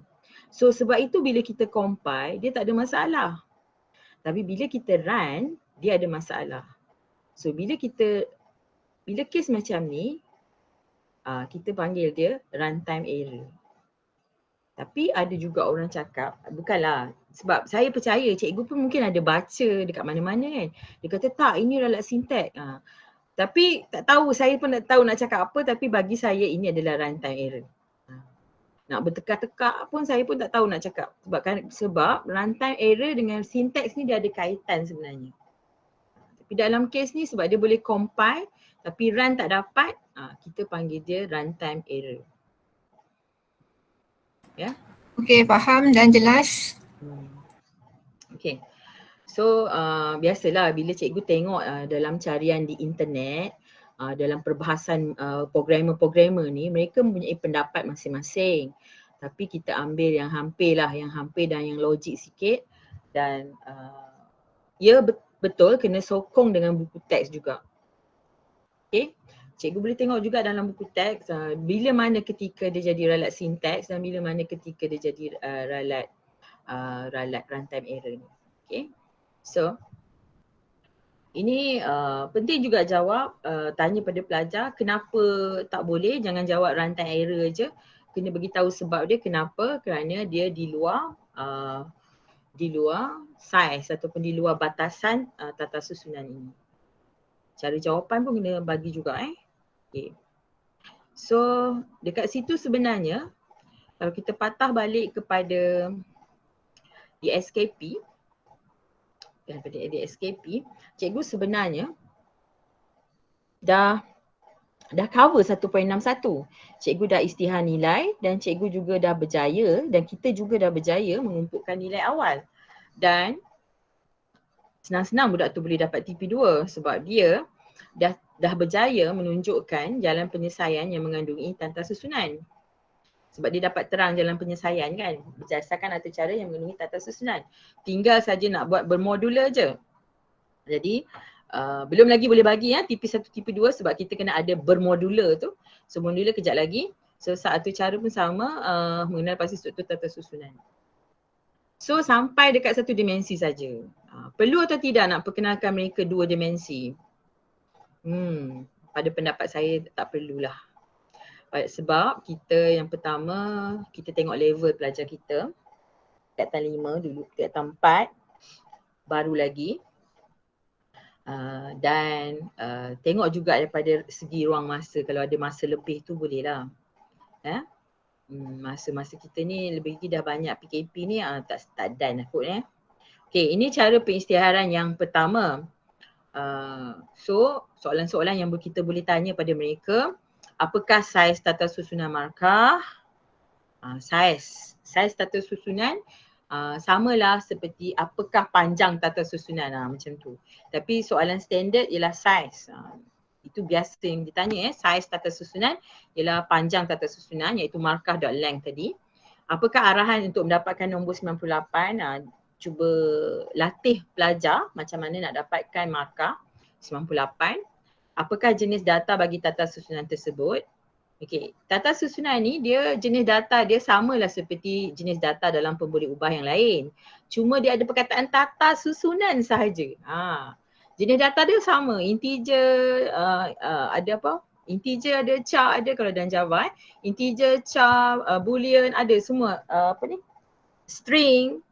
So sebab itu bila kita compile, dia tak ada masalah. Tapi bila kita run, dia ada masalah. So bila kes macam ni, kita panggil dia runtime error. Tapi ada juga orang cakap, bukanlah, sebab saya percaya cikgu pun mungkin ada baca dekat mana-mana kan. Dia kata tak, ini ralat sintek. Tapi tak tahu, saya pun tak tahu nak cakap apa, tapi bagi saya ini adalah runtime error. Nak bertekak-tekak pun saya pun tak tahu nak cakap. Sebab runtime error dengan sinteks ni dia ada kaitan sebenarnya. Tapi dalam kes ni sebab dia boleh compile tapi run tak dapat, kita panggil dia runtime error. Ya. Okey, faham dan jelas. Okey. So biasalah bila cikgu tengok dalam carian di internet, dalam perbahasan programmer-programmer ni, mereka mempunyai pendapat masing-masing. Tapi kita ambil yang hampir dan yang logik sikit. Dan ya betul kena sokong dengan buku teks juga. Okay. Cikgu boleh tengok juga dalam buku teks bila mana ketika dia jadi ralat sinteks dan bila mana ketika dia jadi ralat runtime error ni. Okay. So ini penting juga jawab, tanya pada pelajar kenapa tak boleh, jangan jawab runtime error je. Kena beritahu sebab dia kenapa, kerana dia di luar size ataupun di luar batasan tata susunan ini. Cara jawapan pun kena bagi juga Okay. So dekat situ sebenarnya kalau kita patah balik kepada DSKP, cikgu sebenarnya dah cover 1.61. Cikgu dah isytihar nilai dan cikgu juga dah berjaya dan kita juga dah berjaya mengumpulkan nilai awal. Dan senang-senang budak tu boleh dapat TP2 sebab dia dah berjaya menunjukkan jalan penyelesaian yang mengandungi tata susunan. Sebab dia dapat terang jalan penyelesaian kan, berdasarkan atur cara yang mengandungi tata susunan. Tinggal saja nak buat bermodular je. Jadi belum lagi boleh bagi TP1, TP2 sebab kita kena ada bermodular tu. So modular kejap lagi. So atur cara pun sama mengenal pasti struktur tata susunan. So sampai dekat satu dimensi saja. Perlu atau tidak nak perkenalkan mereka 2 dimensi? Pada pendapat saya tak perlulah. Sebab kita yang pertama, kita tengok level pelajar kita. Tingkatan 5 dulu, tingkatan 4 baru lagi. Dan tengok juga daripada segi ruang masa, kalau ada masa lebih tu boleh lah. Masa-masa kita ni lebih lagi dah banyak PKP ni, tak done lah kot . Okay, ini cara pengisytiharan yang pertama. So soalan-soalan yang kita boleh tanya pada mereka, apakah saiz tata susunan markah? Saiz tata susunan samalah seperti apakah panjang tata susunan, macam tu. Tapi soalan standard ialah saiz. Itu biasa yang ditanya, saiz tata susunan ialah panjang tata susunan, iaitu markah dot length tadi. Apakah arahan untuk mendapatkan nombor 98? Cuba latih pelajar macam mana nak dapatkan markah 98. Apakah jenis data bagi tata susunan tersebut? Okey, tata susunan ni dia jenis data dia samalah seperti jenis data dalam pemboleh ubah yang lain. Cuma dia ada perkataan tata susunan sahaja. Jenis data dia sama, integer, ada apa? Integer ada, char ada kalau dalam Java. Integer, char, boolean ada semua. String.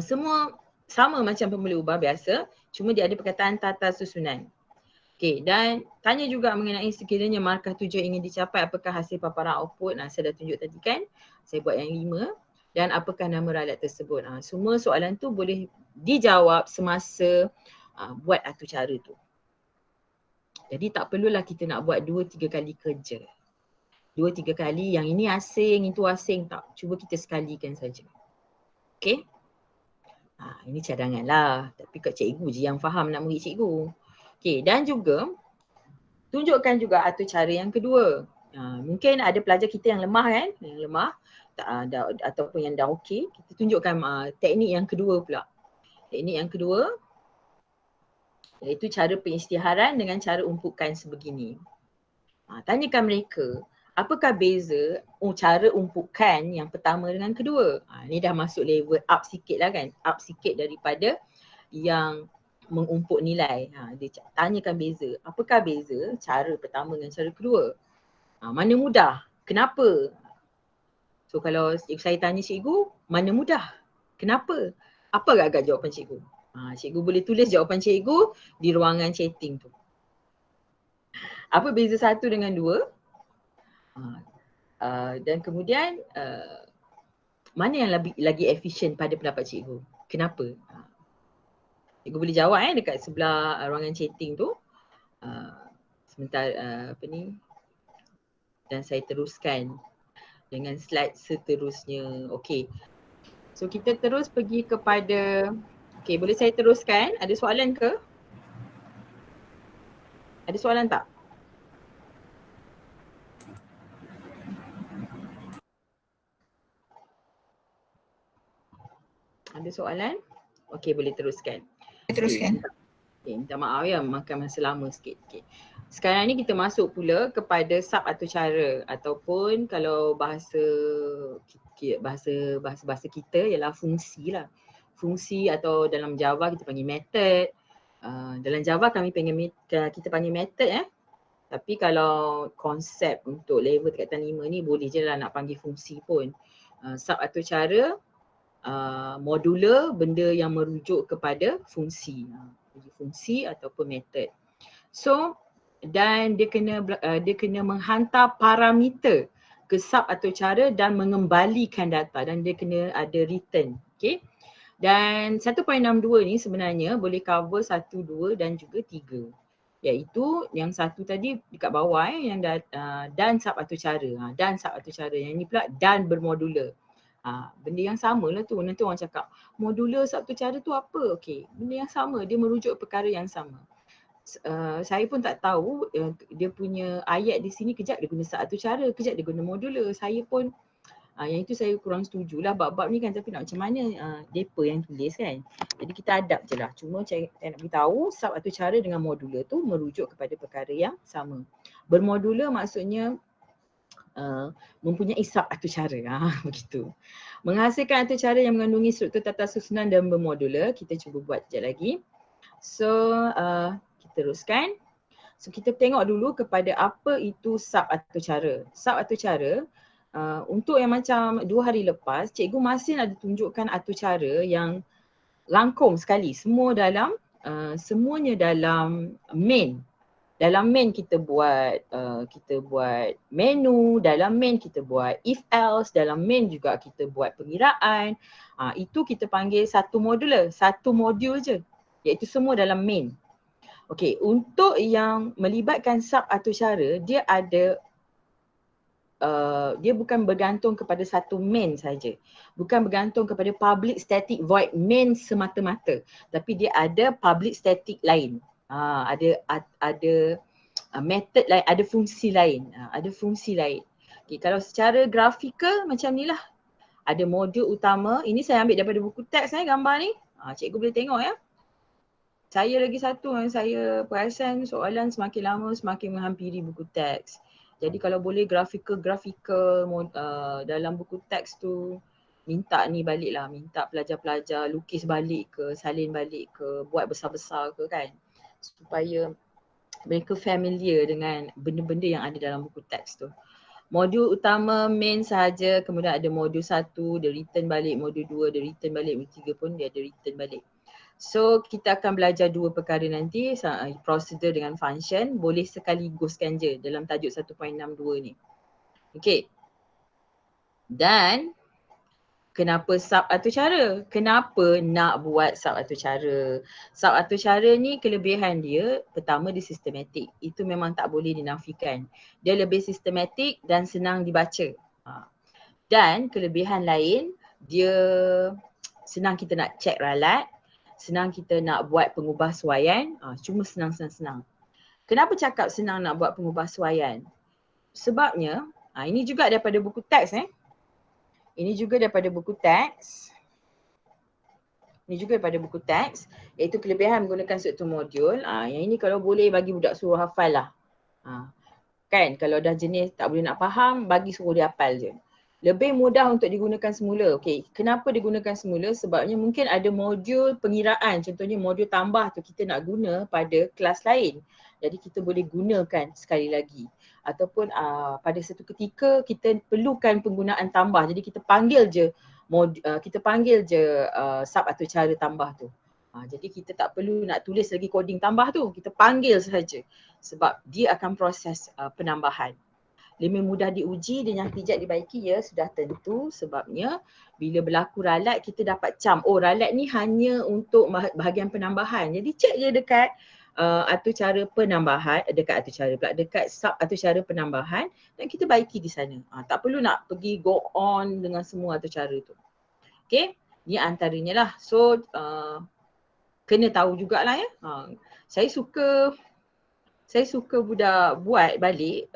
Semua sama macam pemboleh ubah biasa, cuma dia ada perkataan tata susunan. Okey, dan tanya juga mengenai sekiranya markah tujuan ingin dicapai, apakah hasil paparan output? Saya dah tunjuk tadi kan, saya buat yang 5. Dan apakah nama ralat tersebut? Semua soalan tu boleh dijawab semasa buat atur cara tu. Jadi tak perlulah kita nak buat 2-3 kali kerja. 2-3 kali, yang ini asing, itu asing, tak. Cuba kita sekalikan saja. Okey? Ini cadangan lah. Tapi kat cikgu je yang faham nak murid cikgu. Okey, dan juga tunjukkan juga atur cara yang kedua. Mungkin ada pelajar kita yang lemah kan, ataupun yang dah okey. Kita tunjukkan teknik yang kedua pula. Teknik yang kedua iaitu cara pengisytiharan dengan cara umpukan sebegini. Tanyakan mereka, apakah beza cara umpukan yang pertama dengan kedua? Ni dah masuk level up sikit lah kan, up sikit daripada yang mengumpuk nilai. Dia tanyakan beza. Apakah beza cara pertama dengan cara kedua? Mana mudah? Kenapa? So kalau saya tanya cikgu, mana mudah? Kenapa? Apa agak jawapan cikgu? Cikgu boleh tulis jawapan cikgu di ruangan chatting tu. Apa beza satu dengan dua? Dan kemudian mana yang lagi efisien pada pendapat cikgu? Kenapa? Cikgu boleh jawab dekat sebelah ruangan chatting tu. Sebentar dan saya teruskan dengan slide seterusnya. Okey. So kita terus pergi kepada, okey, boleh saya teruskan? Ada soalan ke? Ada soalan tak? Ada soalan? Okey, boleh teruskan. Teruskan. Okay, minta maaf ya, makan masa lama sikit. Okay. Sekarang ni kita masuk pula kepada sub atur cara, ataupun kalau bahasa kita ialah fungsi lah. Fungsi atau dalam Java kita panggil method. Dalam Java kita panggil method . Tapi kalau konsep untuk level tingkatan 5 ni boleh je lah nak panggil fungsi pun. Sub atur cara, modular, benda yang merujuk kepada fungsi. Fungsi ataupun method. So dan dia kena menghantar parameter ke sub atur cara dan mengembalikan data, dan dia kena ada return. Okay. Dan 1.62 ni sebenarnya boleh cover 1, 2 dan juga 3. Iaitu yang satu tadi dekat bawah yang dan sub atur cara. Dan sub atur cara. Yang ni pula dan bermodular. Benda yang sama lah tu. Nanti orang cakap modular sub atur cara tu apa? Okey, benda yang sama. Dia merujuk perkara yang sama. Saya pun tak tahu dia punya ayat di sini kejap dia guna sub atur cara, kejap dia guna modular. Saya pun yang itu saya kurang setuju lah bab-bab ni kan, tapi nak macam mana depa yang tulis kan. Jadi kita adapt je lah. Cuma saya nak beritahu sub atur cara dengan modular tu merujuk kepada perkara yang sama. Bermodular maksudnya mempunyai sub atur cara. Begitu. Menghasilkan atur cara yang mengandungi struktur tata susunan dan bermodular. Kita cuba buat sekejap lagi. So kita teruskan. So kita tengok dulu kepada apa itu sub atau cara. Sub atau cara, untuk yang macam 2 hari lepas, cikgu masih ada tunjukkan atur cara yang rangkum sekali. Semuanya dalam main. Dalam main kita buat menu, dalam main kita buat if else, dalam main juga kita buat pengiraan. Itu kita panggil satu modul je. Iaitu semua dalam main. Okey, untuk yang melibatkan sub atau cara, dia ada dia bukan bergantung kepada satu main saja. Bukan bergantung kepada public static void main semata-mata. Tapi dia ada public static lain. Ada method lain, ada fungsi lain. Okay, kalau secara grafikal macam ni lah. Ada modul utama. Ini saya ambil daripada buku teks gambar ni. Cikgu boleh tengok ya. Saya lagi satu yang saya perasan soalan semakin lama semakin menghampiri buku teks. Jadi kalau boleh grafikal dalam buku teks tu minta ni balik lah. Minta pelajar-pelajar lukis balik ke, salin balik ke, buat besar-besar ke kan. Supaya mereka familiar dengan benda-benda yang ada dalam buku teks tu. Modul utama main sahaja, kemudian ada modul 1, dia return balik, modul 2, dia return balik, modul 3 pun dia ada return balik. So kita akan belajar dua perkara nanti, prosedur dengan function, boleh sekaliguskan je dalam tajuk 1.62 ni. Okay. Dan kenapa sub atau cara? Kenapa nak buat sub atau cara? Sub atau cara ni kelebihan dia, pertama dia sistematik. Itu memang tak boleh dinafikan. Dia lebih sistematik dan senang dibaca. Dan kelebihan lain, dia senang kita nak cek ralat, senang kita nak buat pengubahsuaian, cuma senang. Kenapa cakap senang nak buat pengubahsuaian? Sebabnya, ini juga daripada buku teks Ini juga daripada buku teks. Iaitu kelebihan menggunakan struktur modul. Yang ini kalau boleh bagi budak suruh hafal lah. Kan kalau dah jenis tak boleh nak faham, bagi suruh dia hafal je. Lebih mudah untuk digunakan semula. Okey, kenapa digunakan semula? Sebabnya mungkin ada modul pengiraan. Contohnya modul tambah tu kita nak guna pada kelas lain. Jadi kita boleh gunakan sekali lagi. Ataupun pada satu ketika kita perlukan penggunaan tambah. Jadi kita panggil je sub atau cara tambah tu. Jadi kita tak perlu nak tulis lagi coding tambah tu. Kita panggil sahaja. Sebab dia akan proses penambahan. Lebih mudah diuji dan yang tidak dibaiki ya sudah tentu, sebabnya bila berlaku ralat kita dapat cam. Oh, ralat ni hanya untuk bahagian penambahan. Jadi cek je dekat atur cara penambahan, dekat sub atur cara penambahan dan kita baiki di sana. Tak perlu nak pergi go on dengan semua atur cara tu. Okey, ni antaranya lah. So kena tahu jugalah ya. Saya suka budak buat balik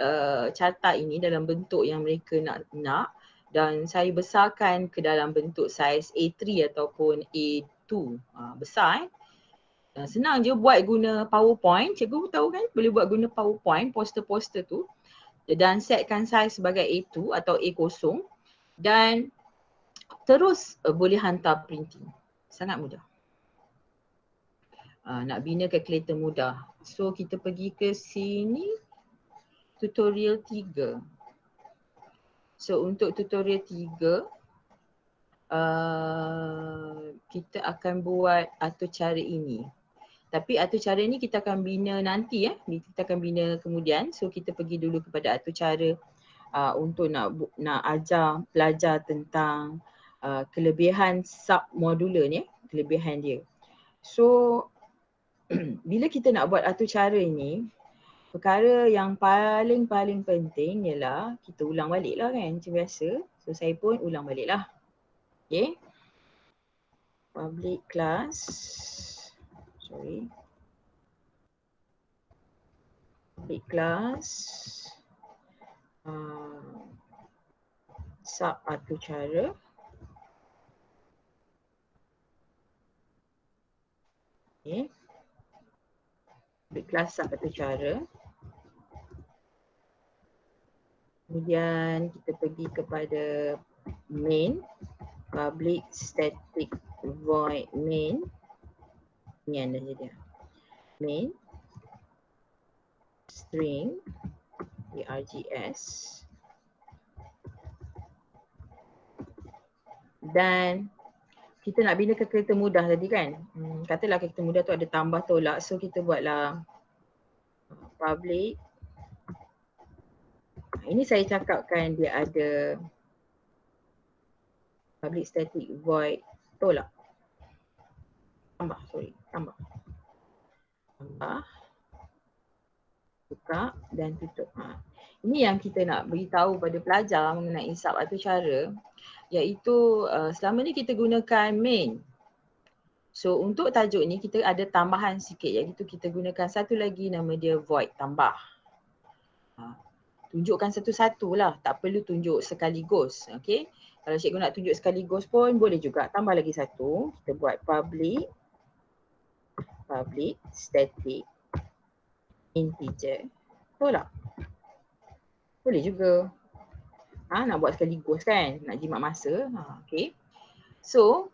carta ini dalam bentuk yang mereka nak dan saya besarkan ke dalam bentuk saiz A3 ataupun A2. Besar senang je buat guna PowerPoint. Cikgu tahu kan boleh buat guna PowerPoint, poster-poster tu dan setkan saiz sebagai A2 atau A0 dan terus boleh hantar printing. Sangat mudah. Nak bina kalkulator mudah. So kita pergi ke sini, tutorial 3. So untuk tutorial 3, kita akan buat atur cara ini. Tapi atur cara ini kita akan bina nanti ya. Kita akan bina kemudian. So kita pergi dulu kepada atur cara untuk nak ajar pelajar tentang kelebihan sub modular ni, kelebihan dia. So bila kita nak buat atur cara ini, perkara yang paling penting ialah kita ulang balik lah kan macam biasa. So saya pun ulang balik lah. Okay. Public class. Public class. Sub atur cara. Okay. Public class sub atur cara. Kemudian kita pergi kepada main. Public static void main. Ini anda jadi. Main. string args dan kita nak bina kereta mudah tadi kan. Katalah kereta mudah tu ada tambah tolak, so kita buatlah public. Ini saya cakapkan dia ada public static void tolak. Tambah buka dan tutup. Ini yang kita nak beritahu pada pelajar mengenai sub atau cara, iaitu selama ni kita gunakan main. So untuk tajuk ni kita ada tambahan sikit, iaitu kita gunakan satu lagi nama dia void tambah. Tunjukkan satu-satu lah, tak perlu tunjuk sekaligus. Okay? Kalau cikgu nak tunjuk sekaligus pun boleh juga, tambah lagi satu. Kita buat public static integer tolak. Boleh juga. Nak buat sekaligus kan, nak jimat masa. Okay. So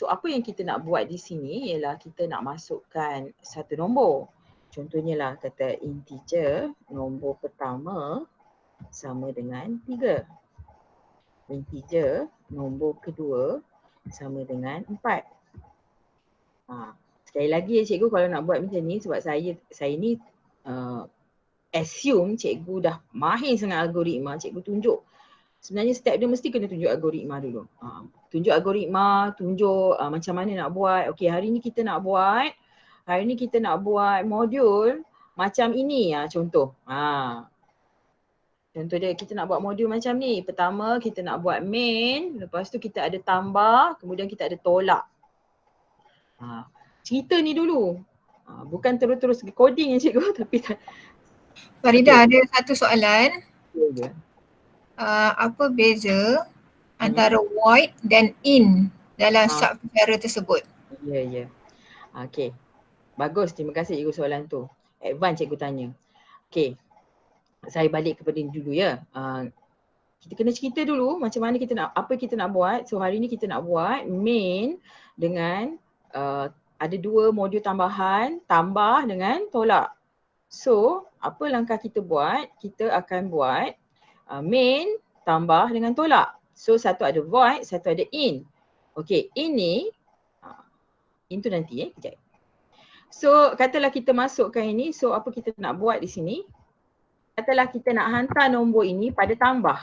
apa yang kita nak buat di sini ialah kita nak masukkan satu nombor. Contohnya lah kata integer nombor pertama sama dengan 3. Integer nombor kedua sama dengan 4. Sekali lagi cikgu kalau nak buat macam ni, sebab saya ni assume cikgu dah mahir sangat algoritma, cikgu tunjuk. Sebenarnya step dia mesti kena tunjuk algoritma dulu. Tunjuk algoritma, tunjuk macam mana nak buat. Okey, hari ni kita nak buat modul macam ini contoh. Contoh dia, kita nak buat modul macam ni. Pertama kita nak buat main, lepas tu kita ada tambah, kemudian kita ada tolak. Cerita ni dulu. Bukan terus-terus coding cikgu tapi Farida ada satu soalan. Ya. Apa beza antara void dan in dalam sub cara tersebut? Ya. Okey. Bagus, terima kasih cikgu soalan tu. Advance cikgu tanya. Okey. Saya balik kepada ni dulu ya. Kita kena cerita dulu macam mana apa kita nak buat. So hari ni kita nak buat main dengan ada 2 modul tambahan, tambah dengan tolak. So apa langkah kita buat? Kita akan buat main tambah dengan tolak. So satu ada void, satu ada in. Okey, ini in tu nanti kejap. So katalah kita masukkan ini, so apa kita nak buat di sini? Katalah kita nak hantar nombor ini pada tambah.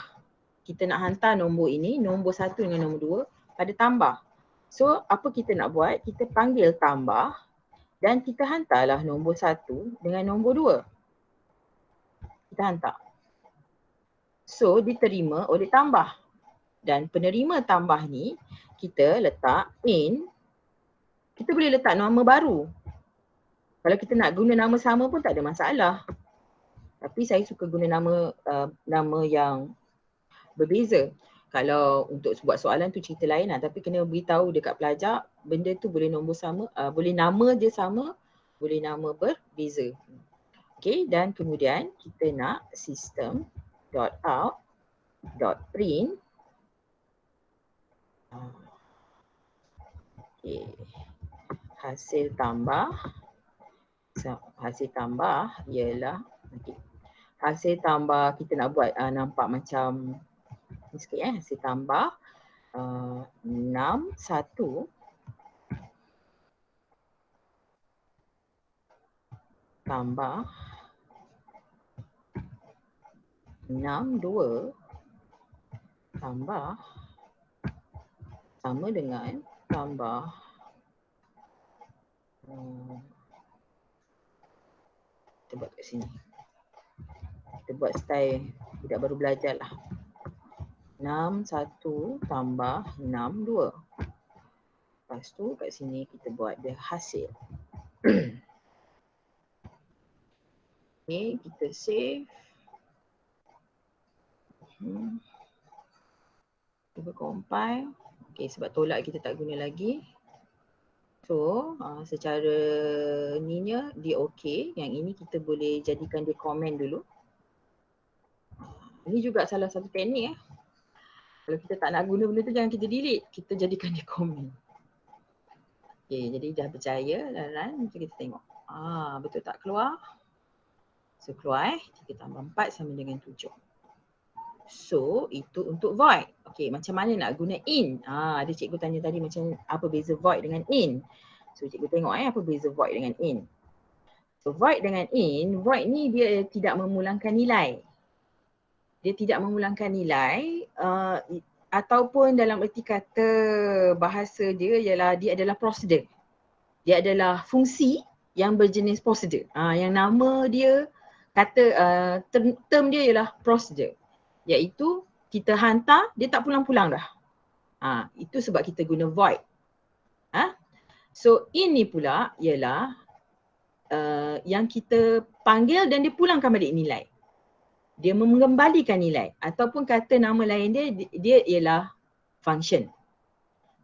Kita nak hantar nombor ini, nombor 1 dengan nombor 2 pada tambah. So apa kita nak buat? Kita panggil tambah dan kita hantarlah nombor 1 dengan nombor 2. Kita hantar. So diterima oleh tambah. Dan penerima tambah ni kita letak in. Kita boleh letak nama baru. Kalau kita nak guna nama sama pun tak ada masalah. Tapi saya suka guna nama yang berbeza. Kalau untuk buat soalan tu cerita lain lah. Tapi kena beritahu dekat pelajar benda tu boleh nombor sama, boleh nama dia sama, boleh nama berbeza. Okay, dan kemudian kita nak system.out.print. Okay. Hasil tambah ialah hasil tambah kita nak buat nampak macam ni sikit hasil tambah 6 1 tambah 6 2 tambah sama dengan tambah kita buat kat sini. Kita buat style budak baru belajar lah. 6 1 tambah 6 2. Lepas tu kat sini kita buat dia hasil. Okay, kita save. Cuba compile. Okay, sebab tolak kita tak guna lagi. So, secara ninya dia okey. Yang ini kita boleh jadikan dia komen dulu. Ini juga salah satu teknik Kalau kita tak nak guna benda tu jangan kita delete. Kita jadikan dia komen. Okay, jadi dah berjaya dan macam kita tengok. Betul tak keluar? So keluar 3 tambah 4 sama dengan 7. So itu untuk void. Okey, macam mana nak guna in? Ada cikgu tanya tadi macam apa beza void dengan in. So cikgu tengok apa beza void dengan in. So void dengan in, void ni dia tidak memulangkan nilai. Dia tidak memulangkan nilai ataupun dalam erti kata bahasa dia ialah dia adalah procedure. Dia adalah fungsi yang berjenis procedure. Yang nama dia kata term dia ialah procedure. Iaitu kita hantar dia tak pulang-pulang dah. Itu sebab kita guna void. So in ni pula ialah yang kita panggil dan dia pulangkan balik nilai. Dia mengembalikan nilai ataupun kata nama lain dia ialah function.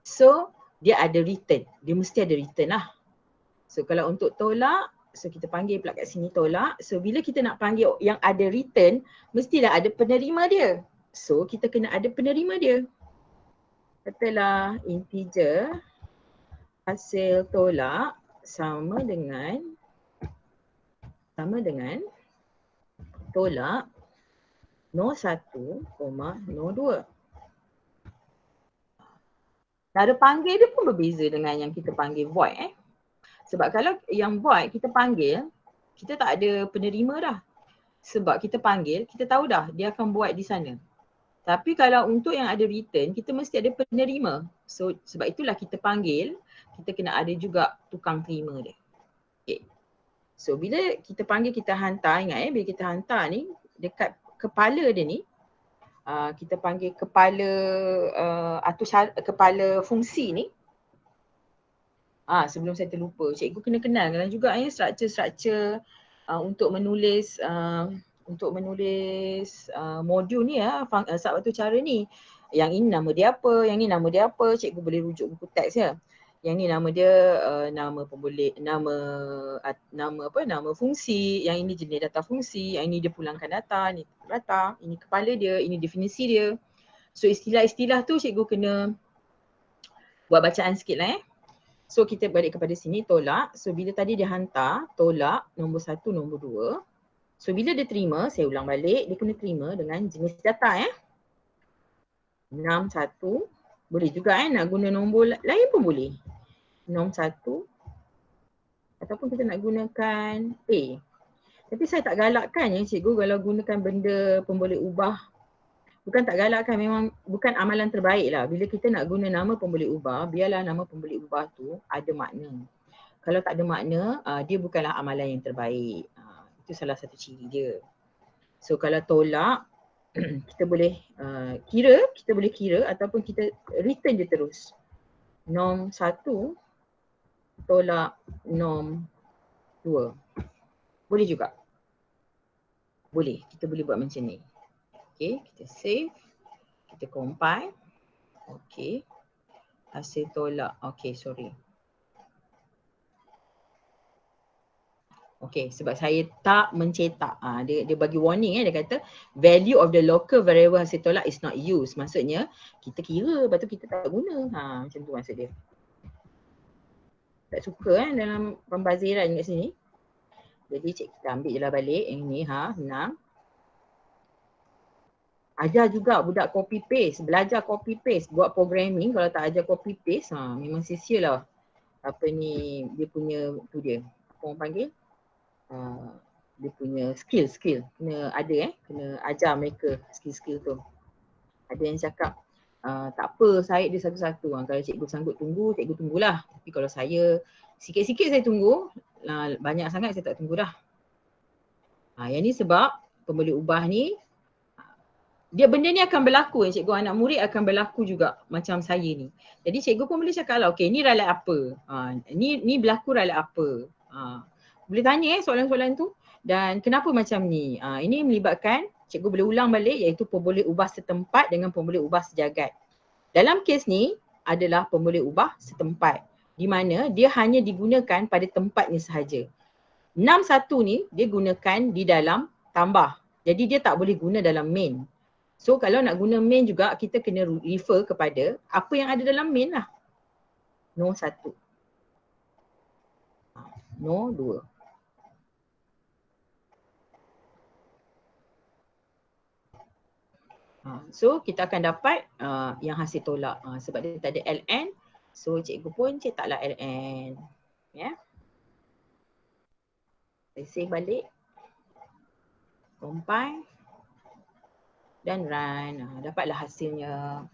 So dia ada return. Dia mesti ada return lah. So kalau untuk tolak, so kita panggil pula kat sini tolak. So bila kita nak panggil yang ada return, mestilah ada penerima dia. So kita kena ada penerima dia. Katalah integer hasil tolak sama dengan tolak 01, 02. Cara panggil dia pun berbeza dengan yang kita panggil void. Sebab kalau yang void kita panggil, kita tak ada penerima dah. Sebab kita panggil, kita tahu dah dia akan buat di sana. Tapi kalau untuk yang ada return, kita mesti ada penerima. So sebab itulah kita panggil, kita kena ada juga tukang terima dia. Okay. So bila kita panggil, kita hantar, ingat bila kita hantar ni, dekat kepala dia ni, kita panggil kepala atau kepala fungsi ni. Sebelum saya terlupa, cikgu kena kenal juga struktur-struktur untuk menulis modul ni satu cara ni. Yang ini nama dia apa, yang ni nama dia apa, cikgu boleh rujuk buku teks ya. Yang ni nama dia nama fungsi, yang ini jenis data fungsi, yang ini dia pulangkan data, ni data, ini kepala dia, ini definisi dia. So istilah-istilah tu cikgu kena buat bacaan sikit lah. So kita balik kepada sini tolak. So bila tadi dia hantar tolak nombor 1, nombor 2. So bila dia terima, saya ulang balik, dia kena terima dengan jenis data 61. Boleh juga nak guna nombor lain pun boleh. 61 ataupun kita nak gunakan A. Tapi saya tak galakkan cikgu kalau gunakan benda pemboleh ubah. Bukan tak galakkan, memang bukan amalan terbaik lah. Bila kita nak guna nama pemboleh ubah, biarlah nama pemboleh ubah tu ada makna. Kalau tak ada makna, dia bukanlah amalan yang terbaik. Itu salah satu ciri dia. So kalau tolak, kita boleh kira ataupun kita return je terus. Norm 1 tolak norm 2. Boleh juga. Boleh, kita boleh buat macam ni. Okay, kita save. Kita compile. Okay. Hasil tolak. Okay, sorry. Okay, sebab saya tak mencetak. Dia bagi warning dia kata value of the local variable hasil tolak is not used. Maksudnya kita kira, lepas tu kita tak guna. Macam tu maksud dia. Tak suka dalam pembaziran kat sini. Jadi kita ambil je lah balik yang ni senang. Ajar juga budak copy paste, belajar copy paste, buat programming. Kalau tak ajar copy paste, memang sia-sia lah. Dia punya tu dia. Apa orang panggil? Dia punya skill. Kena ada kena ajar mereka skill tu. Ada yang cakap, tak apa Syed dia satu-satu. Kalau cikgu sanggup tunggu, cikgu tunggulah. Tapi kalau saya, sikit-sikit saya tunggu, banyak sangat saya tak tunggu dah. Yang ni sebab pemboleh ubah ni, benda ni akan berlaku cikgu, anak murid akan berlaku juga macam saya ni. Jadi cikgu pun boleh cakap lah, okey ni ralat apa? Ni berlaku ralat apa? Boleh tanya soalan-soalan tu. Dan kenapa macam ni? Ini melibatkan, cikgu boleh ulang balik iaitu pemboleh ubah setempat dengan pemboleh ubah sejagat. Dalam kes ni adalah pemboleh ubah setempat, di mana dia hanya digunakan pada tempatnya sahaja. 61 ni dia gunakan di dalam tambah. Jadi dia tak boleh guna dalam main. So kalau nak guna main juga, kita kena refer kepada apa yang ada dalam main lah. No 1. No 2. So kita akan dapat yang hasil tolak sebab dia tak ada ln. So cikgu pun cetaklah ln. Ya. Saya save balik. Compile. Dan run. Dapatlah hasilnya.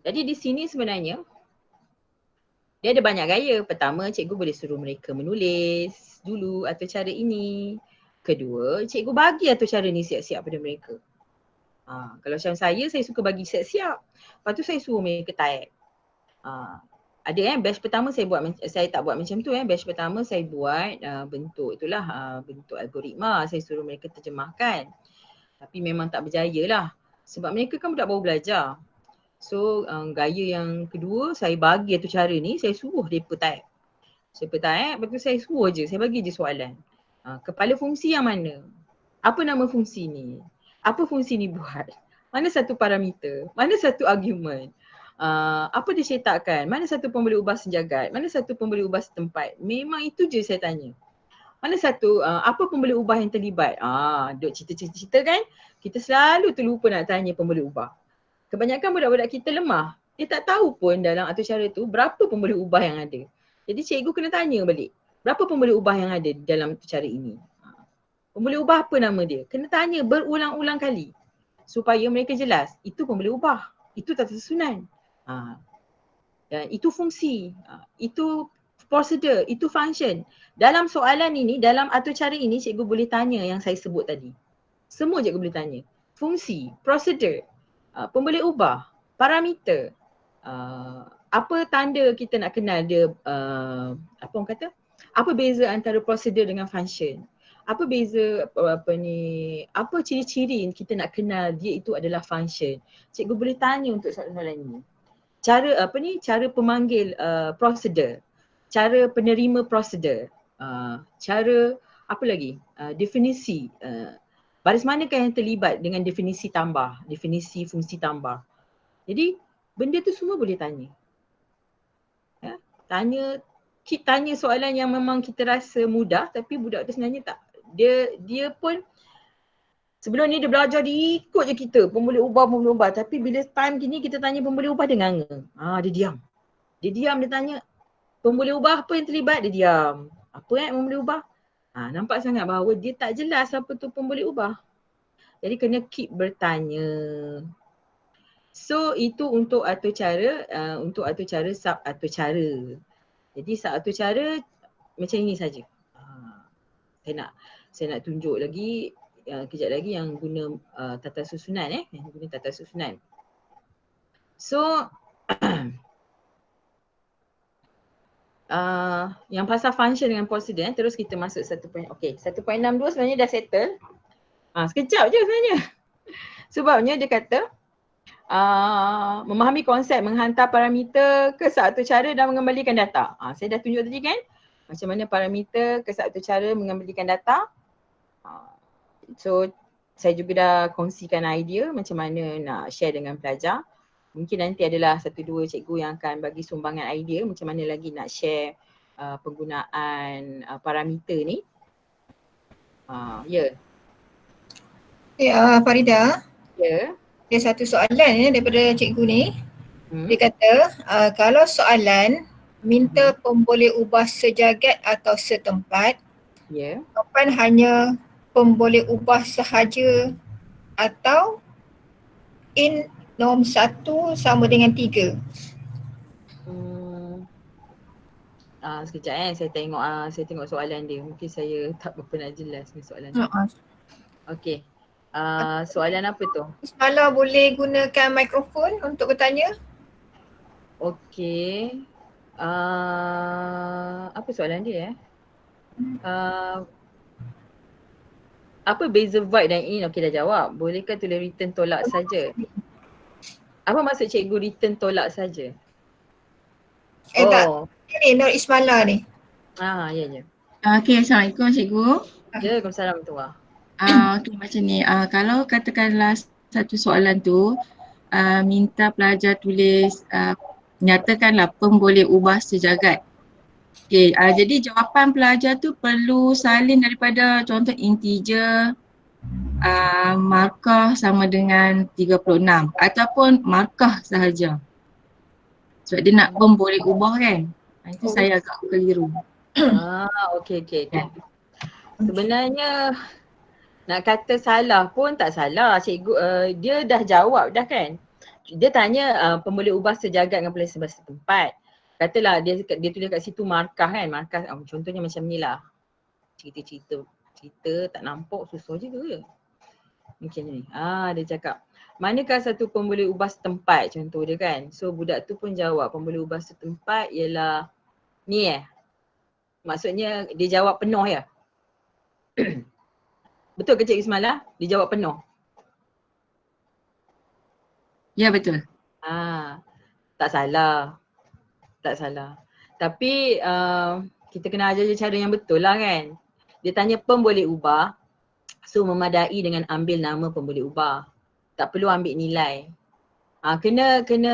Jadi di sini sebenarnya dia ada banyak gaya. Pertama, cikgu boleh suruh mereka menulis dulu atau cara ini. Kedua, cikgu bagi atau cara ni siap-siap pada mereka. Kalau macam saya suka bagi siap-siap. Lepas tu saya suruh mereka type. Ada batch pertama saya tak buat macam tu. Batch pertama saya buat bentuk itulah, bentuk algoritma. Saya suruh mereka terjemahkan. Tapi memang tak berjaya lah. Sebab mereka kan budak baru belajar. So gaya yang kedua saya bagi atau cara ni saya suruh mereka type. Saya type, lepas tu saya suruh je, saya bagi je soalan. Kepala fungsi yang mana? Apa nama fungsi ni? Apa fungsi ni buat? Mana satu parameter? Mana satu argument? Apa dia cetakkan? Mana satu pun boleh ubah sejagat? Mana satu pun boleh ubah setempat? Memang itu je saya tanya. Mana satu, apa pun boleh ubah yang terlibat? Duk cerita-cerita kan? Kita selalu terlupa nak tanya pun boleh ubah. Kebanyakan budak-budak kita lemah. Dia tak tahu pun dalam atur cara tu berapa pun boleh ubah yang ada. Jadi cikgu kena tanya balik. Berapa pun boleh ubah yang ada dalam atur cara ini? Boleh ubah apa nama dia? Kena tanya berulang-ulang kali supaya mereka jelas itu pun boleh ubah. Itu tata susunan. Dan itu fungsi. Itu prosedur. Itu function. Dalam soalan ini, dalam atur cara ini cikgu boleh tanya yang saya sebut tadi. Semua cikgu boleh tanya. Fungsi, prosedur, pemboleh ubah, parameter. Apa tanda kita nak kenal dia, apa orang kata? Apa beza antara prosedur dengan function? Apa beza apa ciri-ciri kita nak kenal dia itu adalah function. Cikgu boleh tanya untuk soalan-soalan ini. Cara pemanggil prosedur, cara penerima prosedur, cara apa lagi? Definisi. Baris manakah yang terlibat dengan definisi tambah, definisi fungsi tambah. Jadi benda tu semua boleh tanya. Ya, tanya soalan yang memang kita rasa mudah tapi budak tu sebenarnya tak. Dia pun sebelum ni dia belajar dia ikut je kita, pun boleh ubah. Tapi bila time gini kita tanya pun boleh ubah dia nganga. Dia diam. Dia tanya pun boleh ubah apa yang terlibat, dia diam. Apa yang boleh ubah? Nampak sangat bahawa dia tak jelas apa tu pun boleh ubah. Jadi kena keep bertanya. So itu untuk atur cara, sub atur cara. Jadi sub atur cara macam ini saja. Saya nak tunjuk lagi kejap lagi yang guna tata susunan yang guna tata susunan. So yang pasal function dengan prosedur terus kita masuk 1.62 sebenarnya dah settle. Sekejap je sebenarnya. Sebabnya dia kata memahami konsep menghantar parameter ke satu cara dan mengembalikan data. Saya dah tunjuk tadi kan macam mana parameter ke satu cara mengembalikan data. So saya juga dah kongsikan idea macam mana nak share dengan pelajar. Mungkin nanti adalah 1-2 cikgu yang akan bagi sumbangan idea macam mana lagi nak share penggunaan parameter ni. Farida. Ya. Ada satu soalan daripada cikgu ni. Dia kata kalau soalan minta pemboleh ubah sejagat atau setempat, jawapan hanya pemboleh ubah sahaja atau in norm 1 sama dengan 3. Sekejap saya tengok soalan dia. Mungkin saya tak berapa nak jelas ni soalan tu. Okey. Soalan apa tu? Ismala boleh gunakan mikrofon untuk bertanya. Okey. Apa soalan dia apa beza void dan in? Okey, dah jawab. Bolehkah tulis return tolak saja? Apa maksud cikgu return tolak saja? Tak. Ini Nur Ismala ni. Ya. Okey, Assalamualaikum cikgu. Waalaikumsalam tuan. Okey, macam ni. Kalau katakanlah satu soalan tu minta pelajar tulis nyatakanlah pemboleh ubah sejagat. Okey, jadi jawapan pelajar tu perlu salin daripada contoh integer, markah sama dengan 36 ataupun markah sahaja. Sebab dia nak pun boleh ubah kan. Itu saya agak keliru. Okey. Sebenarnya nak kata salah pun tak salah. Cikgu dia dah jawab dah kan. Dia tanya pemboleh ubah sejagat dengan pelaksanaan setempat. Katalah dia tulis kat situ markah kan. Markah contohnya macam ni lah. Cerita tak nampak susah juga. Mungkin ni. Dia cakap manakah satu pemboleh ubah setempat contoh dia kan. So budak tu pun jawab pemboleh ubah setempat ialah ni maksudnya dia jawab penuh ya. Betul ke Cik Ismaila? Dia jawab penuh. Ya betul. Tak salah. Tapi kita kena ajar je cara yang betul lah kan. Dia tanya pemboleh ubah. So memadai dengan ambil nama pemboleh ubah. Tak perlu ambil nilai. Kena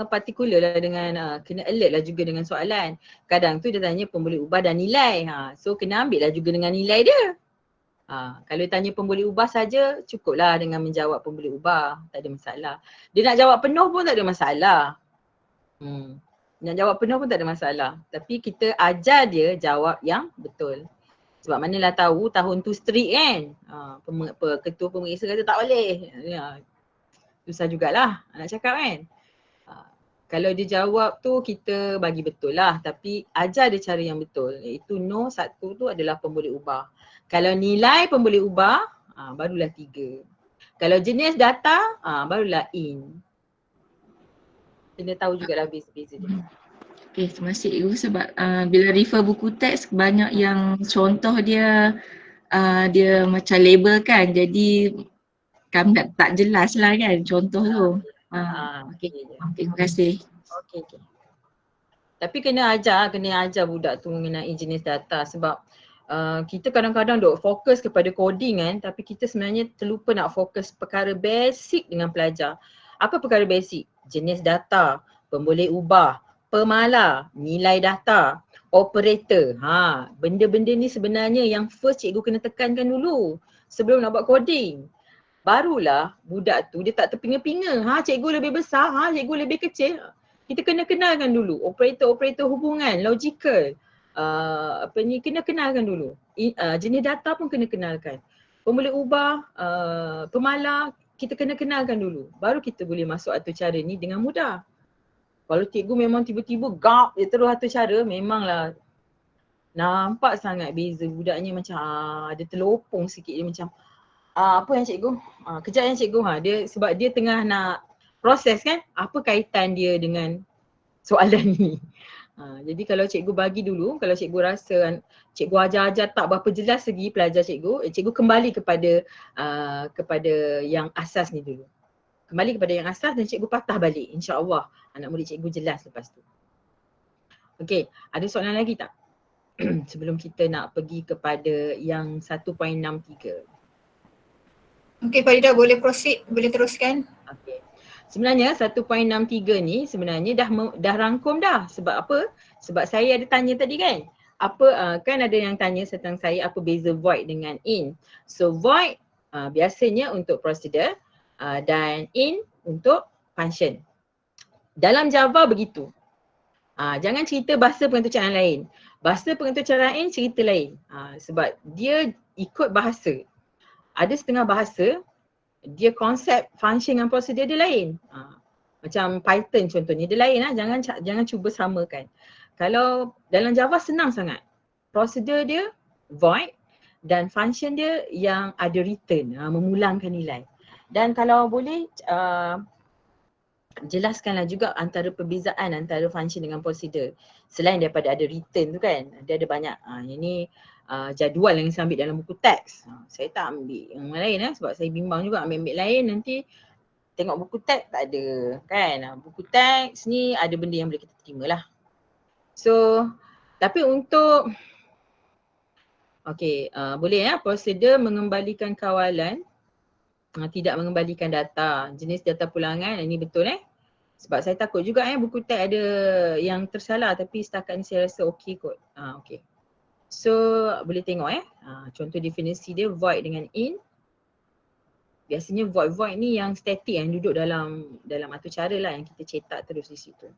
partikular lah dengan, kena alert lah juga dengan soalan. Kadang tu dia tanya pemboleh ubah dan nilai. So kena ambil lah juga dengan nilai dia. Kalau tanya pemboleh ubah saja cukup lah dengan menjawab pemboleh ubah. Tak ada masalah. Dia nak jawab penuh pun tak ada masalah. Nak jawab penuh pun tak ada masalah. Tapi kita ajar dia jawab yang betul. Sebab manalah tahu tahun tu strict kan. Ketua pemeriksa kata tak boleh. Susah jugalah nak cakap kan. Kalau dia jawab tu kita bagi betul lah. Tapi ajar dia cara yang betul. Iaitu no satu tu adalah pemboleh ubah. Kalau nilai pemboleh ubah, barulah 3. Kalau jenis data, barulah in. Kena tahu jugalah beza-beza dia. Okay, terima kasih Cikgu sebab bila refer buku teks banyak yang contoh dia dia macam label kan, jadi kami tak jelas lah kan contoh tu. Okay, terima kasih. Okay. Tapi kena ajar budak tu mengenai jenis data sebab kita kadang-kadang duk fokus kepada coding kan, tapi kita sebenarnya terlupa nak fokus perkara basic dengan pelajar. Apa perkara basic? Jenis data, pemboleh ubah, pemalar, nilai data, operator. Benda-benda ni sebenarnya yang first cikgu kena tekankan dulu sebelum nak buat coding. Barulah budak tu dia tak terpinga-pinga. Cikgu lebih besar, cikgu lebih kecil. Kita kena kenalkan dulu operator-operator hubungan, logical. Kena kenalkan dulu. Jenis data pun kena kenalkan. Pemboleh ubah, pemalar, kita kena kenalkan dulu. Baru kita boleh masuk atur cara ni dengan mudah. Kalau cikgu memang tiba-tiba dia terus atur cara, memanglah nampak sangat beza budaknya macam ada terlopong sikit dia macam apa yang cikgu? Kejap yang cikgu dia sebab dia tengah nak proses kan apa kaitan dia dengan soalan ni. Jadi kalau cikgu bagi dulu, kalau cikgu rasa cikgu ajar-ajar tak berapa jelas segi pelajar cikgu, cikgu kembali kepada yang asas ni dulu. Kembali kepada yang asas dan cikgu patah balik. InsyaAllah anak murid cikgu jelas lepas tu. Okey, ada soalan lagi tak? Sebelum kita nak pergi kepada yang 1.63. Okey Farida, boleh proceed, boleh teruskan. Okey. Sebenarnya 1.63 ni sebenarnya dah rangkum dah. Sebab apa? Sebab saya ada tanya tadi kan. Kan ada yang tanya tentang saya apa beza void dengan in. So void biasanya untuk procedure dan in untuk function. Dalam Java begitu. Jangan cerita bahasa pengatur caraan lain. Bahasa pengatur caraan cerita lain. Sebab dia ikut bahasa. Ada setengah bahasa dia konsep function dengan prosedur dia lain. Macam Python contohnya dia lain lah. Jangan cuba samakan. Kalau dalam Java senang sangat. Prosedur dia void dan function dia yang ada return, memulangkan nilai. Dan kalau boleh jelaskanlah juga antara perbezaan antara function dengan prosedur. Selain daripada ada return tu kan, dia ada banyak. Yang ni jadual yang saya ambil dalam buku teks. Saya tak ambil yang lain sebab saya bimbang juga ambil lain nanti tengok buku teks tak ada kan. Buku teks ni ada benda yang boleh kita terima lah. So tapi untuk boleh prosedur mengembalikan kawalan, tidak mengembalikan data, jenis data pulangan, ini betul sebab saya takut juga buku teks ada yang tersalah tapi setakat ni saya rasa okey kot. Okey. So boleh tengok contoh definisi dia void dengan in. Biasanya void ni yang static, yang duduk dalam atur cara lah, yang kita cetak terus di situ.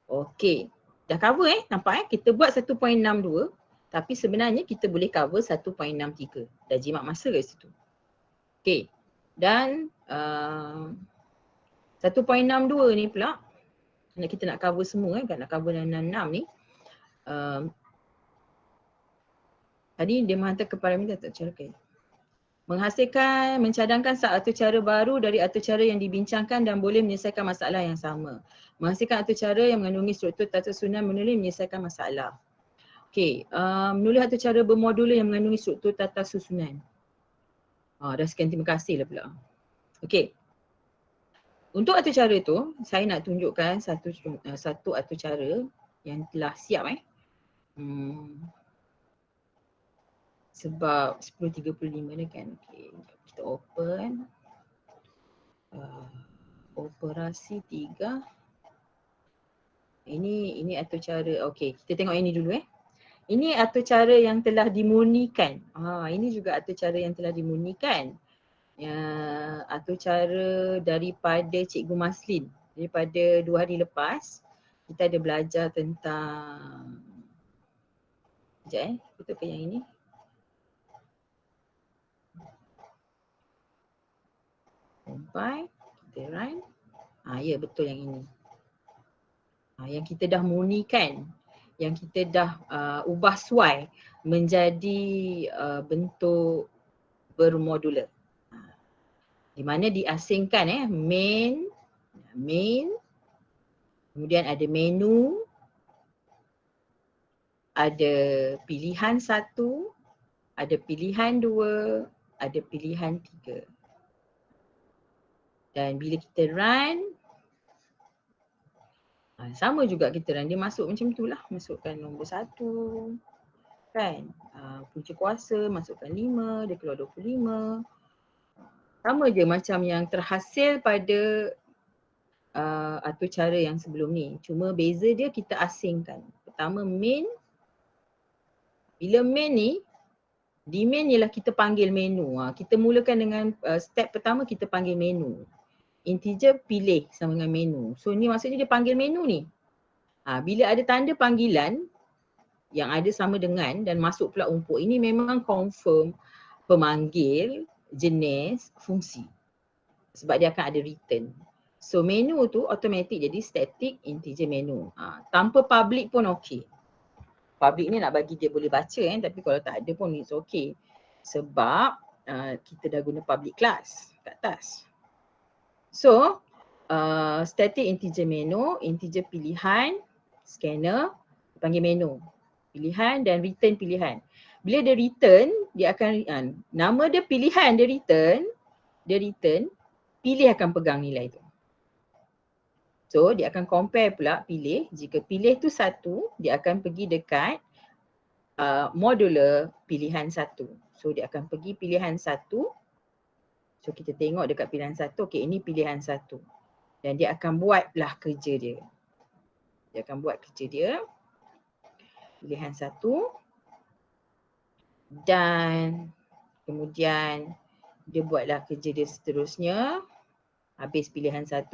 Okey, dah cover nampak kita buat 1.62 tapi sebenarnya kita boleh cover 1.63. Dah jimat masa kat situ. Okey, dan 1.62 ni pula kita nak cover semua kan, nak cover 6 ni. Tadi dia menghantar ke parameter tak cara menghasilkan, mencadangkan atur cara baru dari atur cara yang dibincangkan dan boleh menyelesaikan masalah yang sama. Menghasilkan atur cara yang mengandungi struktur tata susunan menulis menyelesaikan masalah. Okey, menulis atur cara bermodul yang mengandungi struktur tata susunan. Dah sekian, terima kasih lah pula. Okey. Untuk atur cara tu, saya nak tunjukkan satu atur cara yang telah siap sebab 10.35 ni kan. Okey, kita open. Operasi 3. Ini atur cara. Okey, kita tengok ini dulu Ini atur cara yang telah dimurnikan. Ini juga atur cara yang telah dimurnikan. Atur cara daripada Cikgu Maslin. Daripada 2 hari lepas, kita ada belajar tentang sekejap betul ke yang ini? Sampai kita run. Ya, betul yang ini. Yang kita dah murnikan, yang kita dah ubah suai menjadi bentuk bermodular. Di mana diasingkan main, kemudian ada menu, ada pilihan 1, ada pilihan 2, ada pilihan 3. Dan bila kita run, sama juga kita run, dia masuk macam tu lah. Masukkan nombor 1 kan, punca kuasa, masukkan 5, dia keluar 25. Sama je macam yang terhasil pada atur cara yang sebelum ni. Cuma beza dia kita asingkan. Pertama main, bila main ni, di main ialah kita panggil menu. Kita mulakan dengan step pertama, kita panggil menu. Integer pilih sama dengan menu. So ni maksudnya dia panggil menu ni. Bila ada tanda panggilan yang ada sama dengan dan masuk pula umpuk, ini memang confirm pemanggil jenis fungsi. Sebab dia akan ada return. So menu tu automatic jadi static integer menu. Tanpa public pun okey. Public ni nak bagi dia boleh baca tapi kalau tak ada pun it's okay. Sebab kita dah guna public class kat atas. So static integer menu, integer pilihan, scanner, panggil menu. Pilihan dan return pilihan. Bila dia return, dia akan nama dia pilihan, dia return, pilih akan pegang nilai tu. So dia akan compare pula pilih. Jika pilih tu 1, dia akan pergi dekat modular pilihan 1. So dia akan pergi pilihan 1. So kita tengok dekat pilihan 1, okey ini pilihan 1. Dan dia akan buatlah kerja dia. Dia akan buat kerja dia. Pilihan 1. Dan kemudian dia buatlah kerja dia seterusnya. Habis pilihan 1.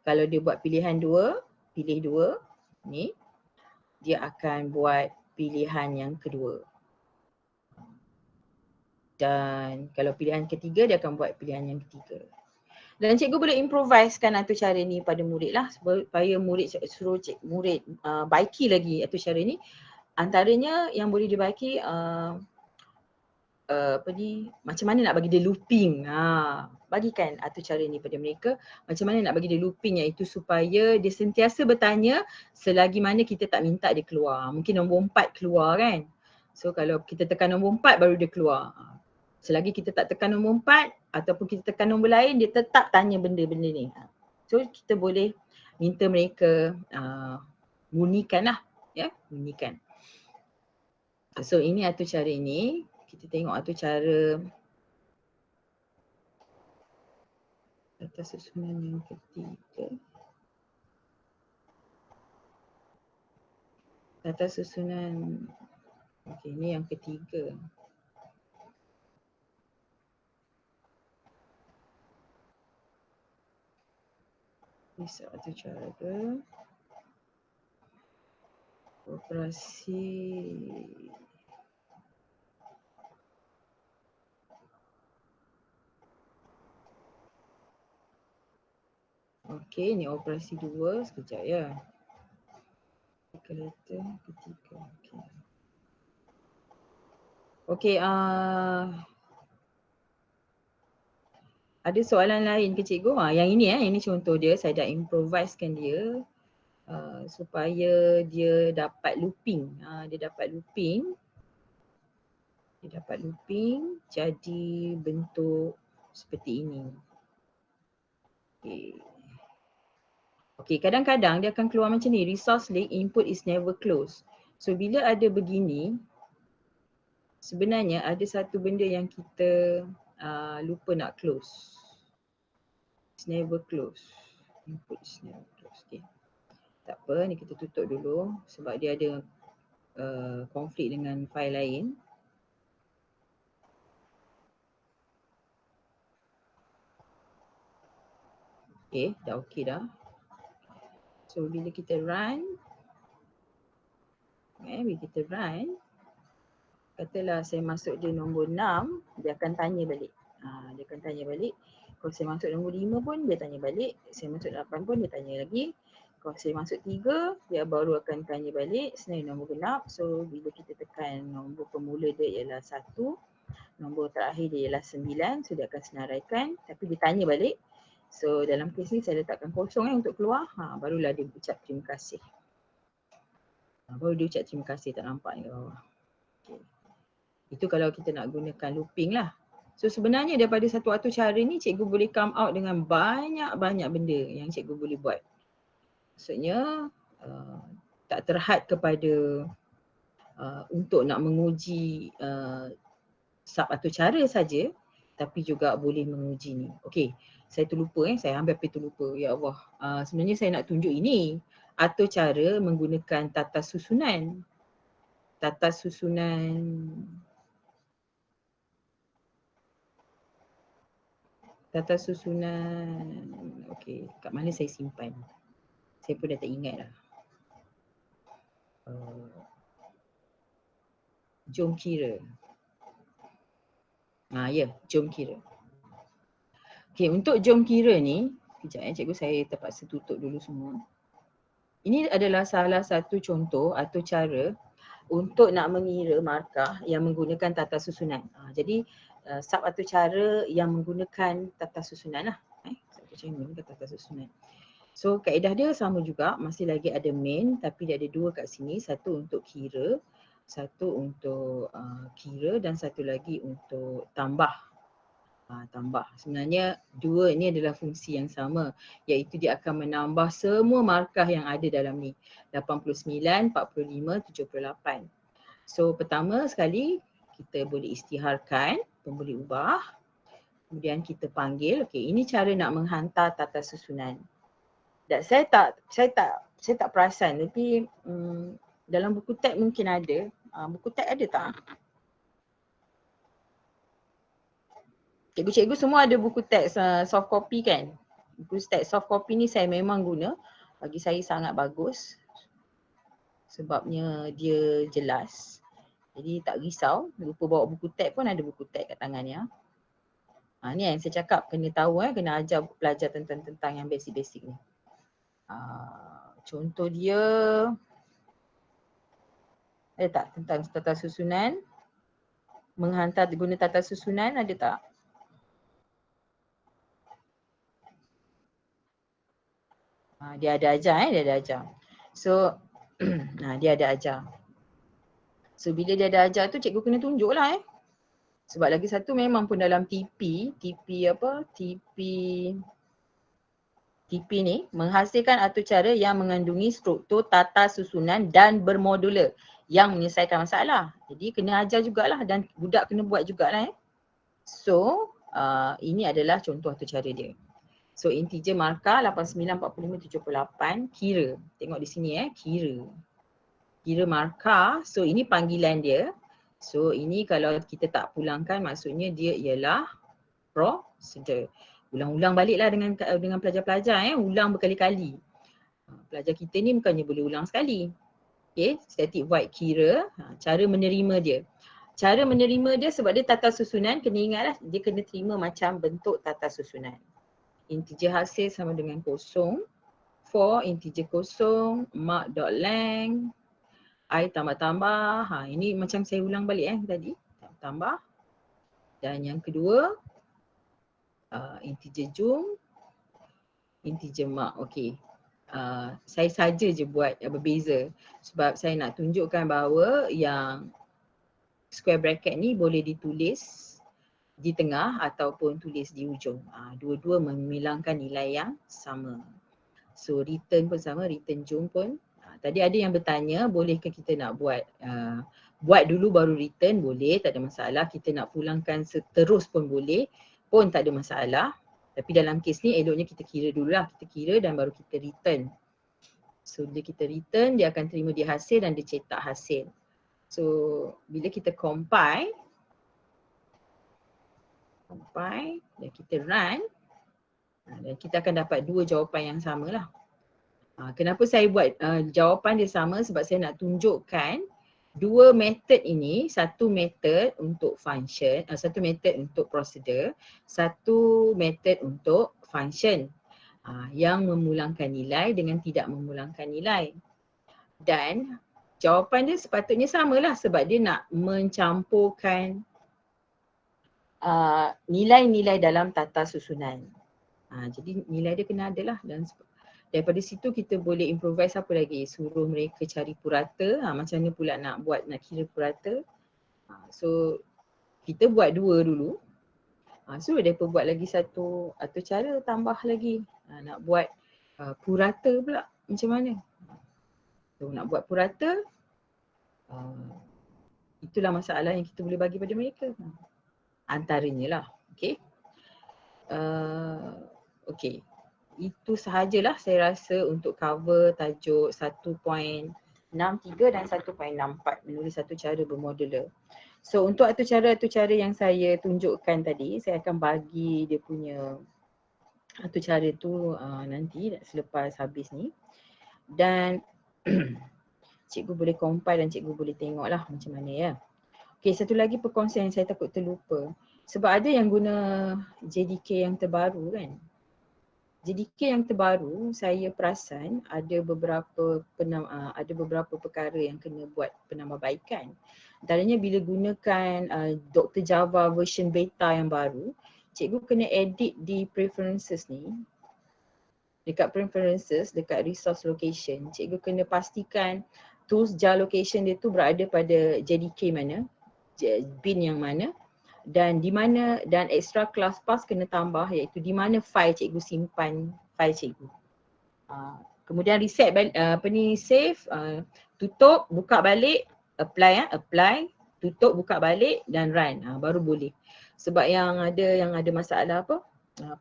Kalau dia buat pilihan 2, pilih 2 ni, dia akan buat pilihan yang kedua. Dan kalau pilihan ketiga, dia akan buat pilihan yang ketiga. Dan cikgu boleh improvisekan atur cara ni pada murid lah, supaya murid suruh murid baiki lagi atur cara ni. Antaranya yang boleh dibaiki macam mana nak bagi dia looping. Bagikan atur cara ni pada mereka, macam mana nak bagi dia looping, iaitu supaya dia sentiasa bertanya selagi mana kita tak minta dia keluar. Mungkin nombor 4 keluar kan. So kalau kita tekan nombor 4 baru dia keluar. Selagi kita tak tekan nombor 4 ataupun kita tekan nombor lain, dia tetap tanya benda-benda ni. So kita boleh minta mereka bunyikan lah. Bunyikan. So ini atur cara ini. Kita tengok atur cara tata susunan yang ketiga. Tata susunan, okey, ini yang ketiga. Bisa atau cara operasi okey, ni operasi 2 sekejap ya. Kereta ketiga. Okey. Okey, ada soalan lain ke cikgu? Yang ini contoh dia, saya dah improvisekan dia supaya dia dapat looping. Dia dapat looping jadi bentuk seperti ini. Okey. Okey, kadang-kadang dia akan keluar macam ni, resource link input is never closed. So bila ada begini, sebenarnya ada satu benda yang kita lupa nak close. It's never close. Input is never close. Okay. Tak apa, ni kita tutup dulu sebab dia ada konflik dengan file lain. Okay, dah okay dah. So bila kita run, bila kita run, katalah saya masuk dia nombor 6, dia akan tanya balik. Dia akan tanya balik. Kalau saya masuk nombor 5 pun dia tanya balik. Saya masuk 8 pun dia tanya lagi. Kalau saya masuk 3, dia baru akan tanya balik sebenarnya nombor genap. So bila kita tekan nombor pemula dia ialah 1, nombor terakhir dia ialah 9. So dia akan senaraikan tapi dia tanya balik. So dalam kes ni saya letakkan kosong untuk keluar. Barulah dia ucap terima kasih. Baru dia ucap terima kasih, tak nampak ni bawah. Okay. Itu kalau kita nak gunakan looping lah. So sebenarnya daripada satu atur cara ni cikgu boleh come out dengan banyak-banyak benda yang cikgu boleh buat. Maksudnya tak terhad kepada untuk nak menguji sub atur cara saja, tapi juga boleh menguji ni. Okey, saya terlupa saya hampir terlupa. Ya Allah, sebenarnya saya nak tunjuk ini. Atur cara menggunakan tata susunan. Okey, kat mana saya simpan? Saya pun dah tak ingat dah. Jom kira. Jom kira. Okey, untuk jom kira ni, kejap cikgu saya terpaksa tutup dulu semua. Ini adalah salah satu contoh atau cara untuk nak mengira markah yang menggunakan tata susunan. Jadi sub atau cara yang menggunakan tata susunan lah. Sub atau cara yang menggunakan tata susunan. So kaedah dia sama juga, masih lagi ada main tapi dia ada dua kat sini. Satu untuk kira, satu untuk kira dan satu lagi untuk tambah. Tambah. Sebenarnya dua ini adalah fungsi yang sama, iaitu dia akan menambah semua markah yang ada dalam ni. 89, 45, 78. So pertama sekali kita boleh isytiharkan, boleh ubah. Kemudian kita panggil, okey, ini cara nak menghantar tata susunan. Dan saya tak perasan tapi dalam buku teks mungkin ada. Buku teks ada tak? Cikgu-cikgu semua ada buku teks soft copy kan? Buku teks soft copy ni saya memang guna. Bagi saya sangat bagus. Sebabnya dia jelas. Jadi tak risau. Lupa bawa buku teks pun ada buku teks kat tangannya. Ni yang saya cakap kena tahu kena ajar pelajar tentang yang basic-basic ni. Contoh dia ada tak tentang tata susunan? Menghantar guna tata susunan ada tak? Dia ada ajar So dia ada ajar. So bila dia ada ajar tu cikgu kena tunjuk lah Sebab lagi satu memang pun dalam TP ni menghasilkan atur cara yang mengandungi struktur tata susunan dan bermodular yang menyelesaikan masalah. Jadi kena ajar jugalah dan budak kena buat jugalah So ini adalah contoh atur cara dia. So integer markah 89, 45, 78 kira. Tengok di sini kira. Kira markah. So ini panggilan dia. So ini kalau kita tak pulangkan maksudnya dia ialah procedure. Ulang-ulang baliklah dengan pelajar-pelajar, ulang berkali-kali. Pelajar kita ni bukannya boleh ulang sekali. Okay, static void kira cara menerima dia. Cara menerima dia sebab dia tata susunan, kena ingatlah dia kena terima macam bentuk tata susunan. Integer hasil sama dengan kosong, for integer kosong, mark.length, I tambah-tambah. Ini macam saya ulang balik tadi. Tambah. Dan yang kedua, integer jump, integer mark. Okay. Saya saja je buat berbeza sebab saya nak tunjukkan bahawa yang square bracket ni boleh ditulis di tengah ataupun tulis di ujung. Dua-dua memilangkan nilai yang sama. So return pun sama, return jump pun. Tadi ada yang bertanya bolehkah kita nak buat dulu baru return, boleh, tak ada masalah. Kita nak pulangkan seterus pun boleh, pun tak ada masalah. Tapi dalam kes ni eloknya kita kira dululah, kita kira dan baru kita return. So bila kita return, dia akan terima di hasil dan dia cetak hasil. So bila kita compile dan kita run, dan kita akan dapat dua jawapan yang sama lah. Kenapa saya buat jawapan dia sama? Sebab saya nak tunjukkan dua method ini, satu method untuk function, satu method untuk prosedur, satu method untuk function yang memulangkan nilai dengan tidak memulangkan nilai. Dan jawapan dia sepatutnya samalah sebab dia nak mencampurkan nilai-nilai dalam tata susunan. Jadi nilai dia kena ada lah, dan daripada situ kita boleh improvise apa lagi, suruh mereka cari purata, macam mana pula nak kira purata. So kita buat dua dulu, suruh mereka buat lagi satu atau cara tambah lagi, nak buat purata pula macam mana. So nak buat purata, itulah masalah yang kita boleh bagi pada mereka. Antaranya lah, okay. Okay, itu sahajalah saya rasa untuk cover tajuk 1.63 dan 1.64 menulis satu cara bermodular. So untuk atur cara yang saya tunjukkan tadi, saya akan bagi dia punya atur cara tu nanti selepas habis ni. Dan cikgu boleh compile dan cikgu boleh tengok lah macam mana ya. Okay, satu lagi perkongsian yang saya takut terlupa. Sebab ada yang guna JDK yang terbaru kan. JDK yang terbaru saya perasan ada beberapa perkara yang kena buat penambahbaikan. Antaranya bila gunakan Dr. Java version beta yang baru, cikgu kena edit di preferences ni. Dekat preferences, dekat resource location, cikgu kena pastikan tools jar location dia tu berada pada JDK mana, bin yang mana, dan di mana, dan extra class pass kena tambah iaitu di mana file cikgu simpan file cikgu. Kemudian reset save, tutup, buka balik, apply, tutup, buka balik dan run, baru boleh. Sebab yang ada masalah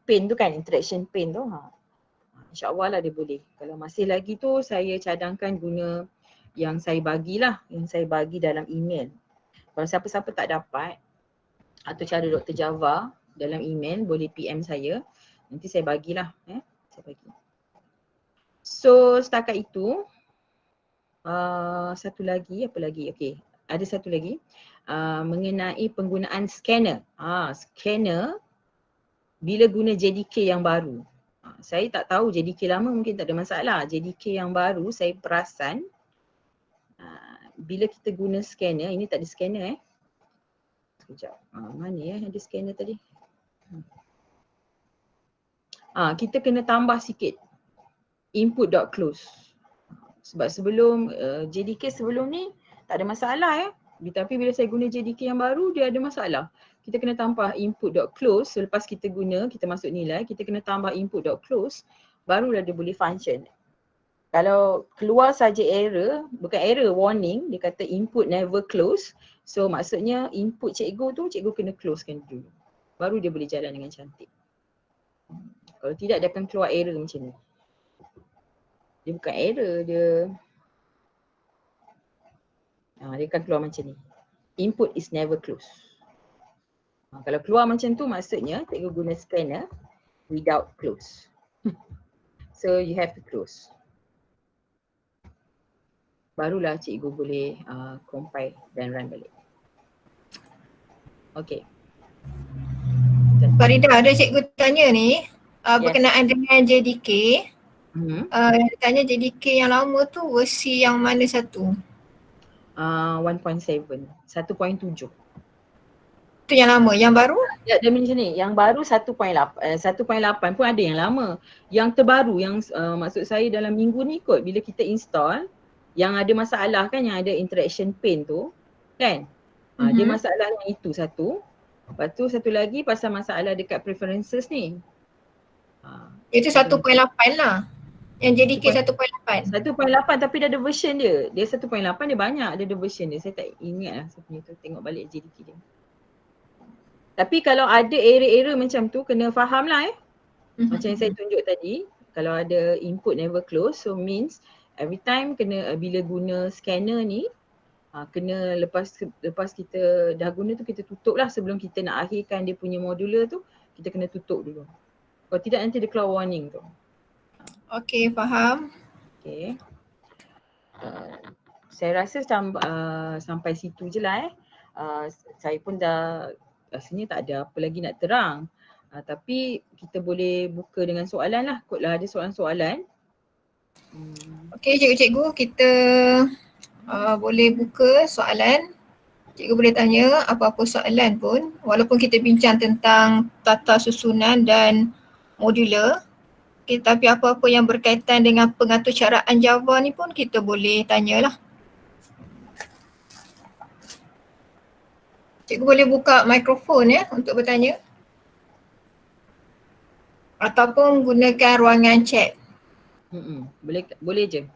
pane tu kan, interaction pane tu, InsyaAllah lah dia boleh. Kalau masih lagi tu saya cadangkan guna yang saya bagilah, yang saya bagi dalam email. Kalau siapa-siapa tak dapat atau cara Dr. Java dalam email, boleh PM saya. Nanti saya bagilah. Saya bagi. So setakat itu, satu lagi, apa lagi? Okay, ada satu lagi mengenai penggunaan scanner. Scanner bila guna JDK yang baru. Saya tak tahu JDK lama mungkin tak ada masalah. JDK yang baru saya perasan bila kita guna scanner, ini tak ada scanner sekejap. Mana ada scanner tadi? Kita kena tambah sikit input.close. Sebab sebelum JDK sebelum ni tak ada masalah Tapi bila saya guna JDK yang baru dia ada masalah. Kita kena tambah input.close, selepas kita guna, kita masuk nilai, kita kena tambah input.close, barulah dia boleh function. Kalau keluar saja error, bukan error, warning, dia kata input never close. So maksudnya input cikgu tu, cikgu kena closekan dulu. Baru dia boleh jalan dengan cantik. Kalau tidak dia akan keluar error macam ni. Dia bukan error, dia akan keluar macam ni. Input is never close. Kalau keluar macam tu maksudnya cikgu guna scanner without close. So you have to close. Barulah cikgu boleh compile dan run balik. Okay. Farida, ada cikgu tanya ni berkenaan dengan JDK. Tanya JDK yang lama tu versi yang mana satu? 1.7, 1.7. Itu yang lama, yang baru? Ya, dia macam ni, yang baru 1.8 pun ada yang lama. Yang terbaru yang maksud saya dalam minggu ni kot bila kita install, yang ada masalah kan, yang ada interaction pane tu kan. Dia masalah yang itu satu. Lepas tu satu lagi pasal masalah dekat preferences ni. Itu 1.8 lah. Yang JDK 1.8. 1.8 tapi dia ada version dia. Dia 1.8 dia banyak, dia ada version dia. Saya tak ingat lah saya punya tu, tengok balik JDK dia. Tapi kalau ada error-error macam tu kena faham lah Macam yang saya tunjuk tadi, kalau ada input never close, so means every time kena bila guna scanner ni kena lepas kita dah guna tu kita tutup lah sebelum kita nak akhirkan dia punya modular tu, kita kena tutup dulu. Kalau tidak nanti dia keluar warning tu. Okay, faham. Okay. Saya rasa sampai situ je lah saya pun dah rasanya tak ada apa lagi nak terang. Tapi kita boleh buka dengan soalan lah. Kotlah ada soalan-soalan. Okay cikgu-cikgu, kita boleh buka soalan. Cikgu boleh tanya apa-apa soalan pun. Walaupun kita bincang tentang tata susunan dan modular. Okay, tapi apa-apa yang berkaitan dengan pengaturcaraan Java ni pun kita boleh tanyalah. Cikgu boleh buka mikrofon untuk bertanya. Ataupun gunakan ruangan chat. Boleh je.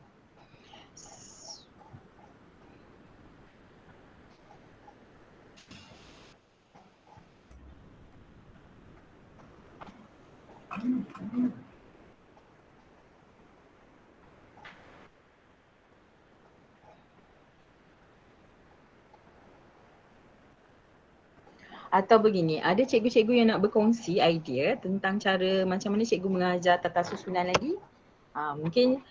Atau begini, ada cikgu-cikgu yang nak berkongsi idea tentang cara macam mana cikgu mengajar tata susunan lagi. Mungkin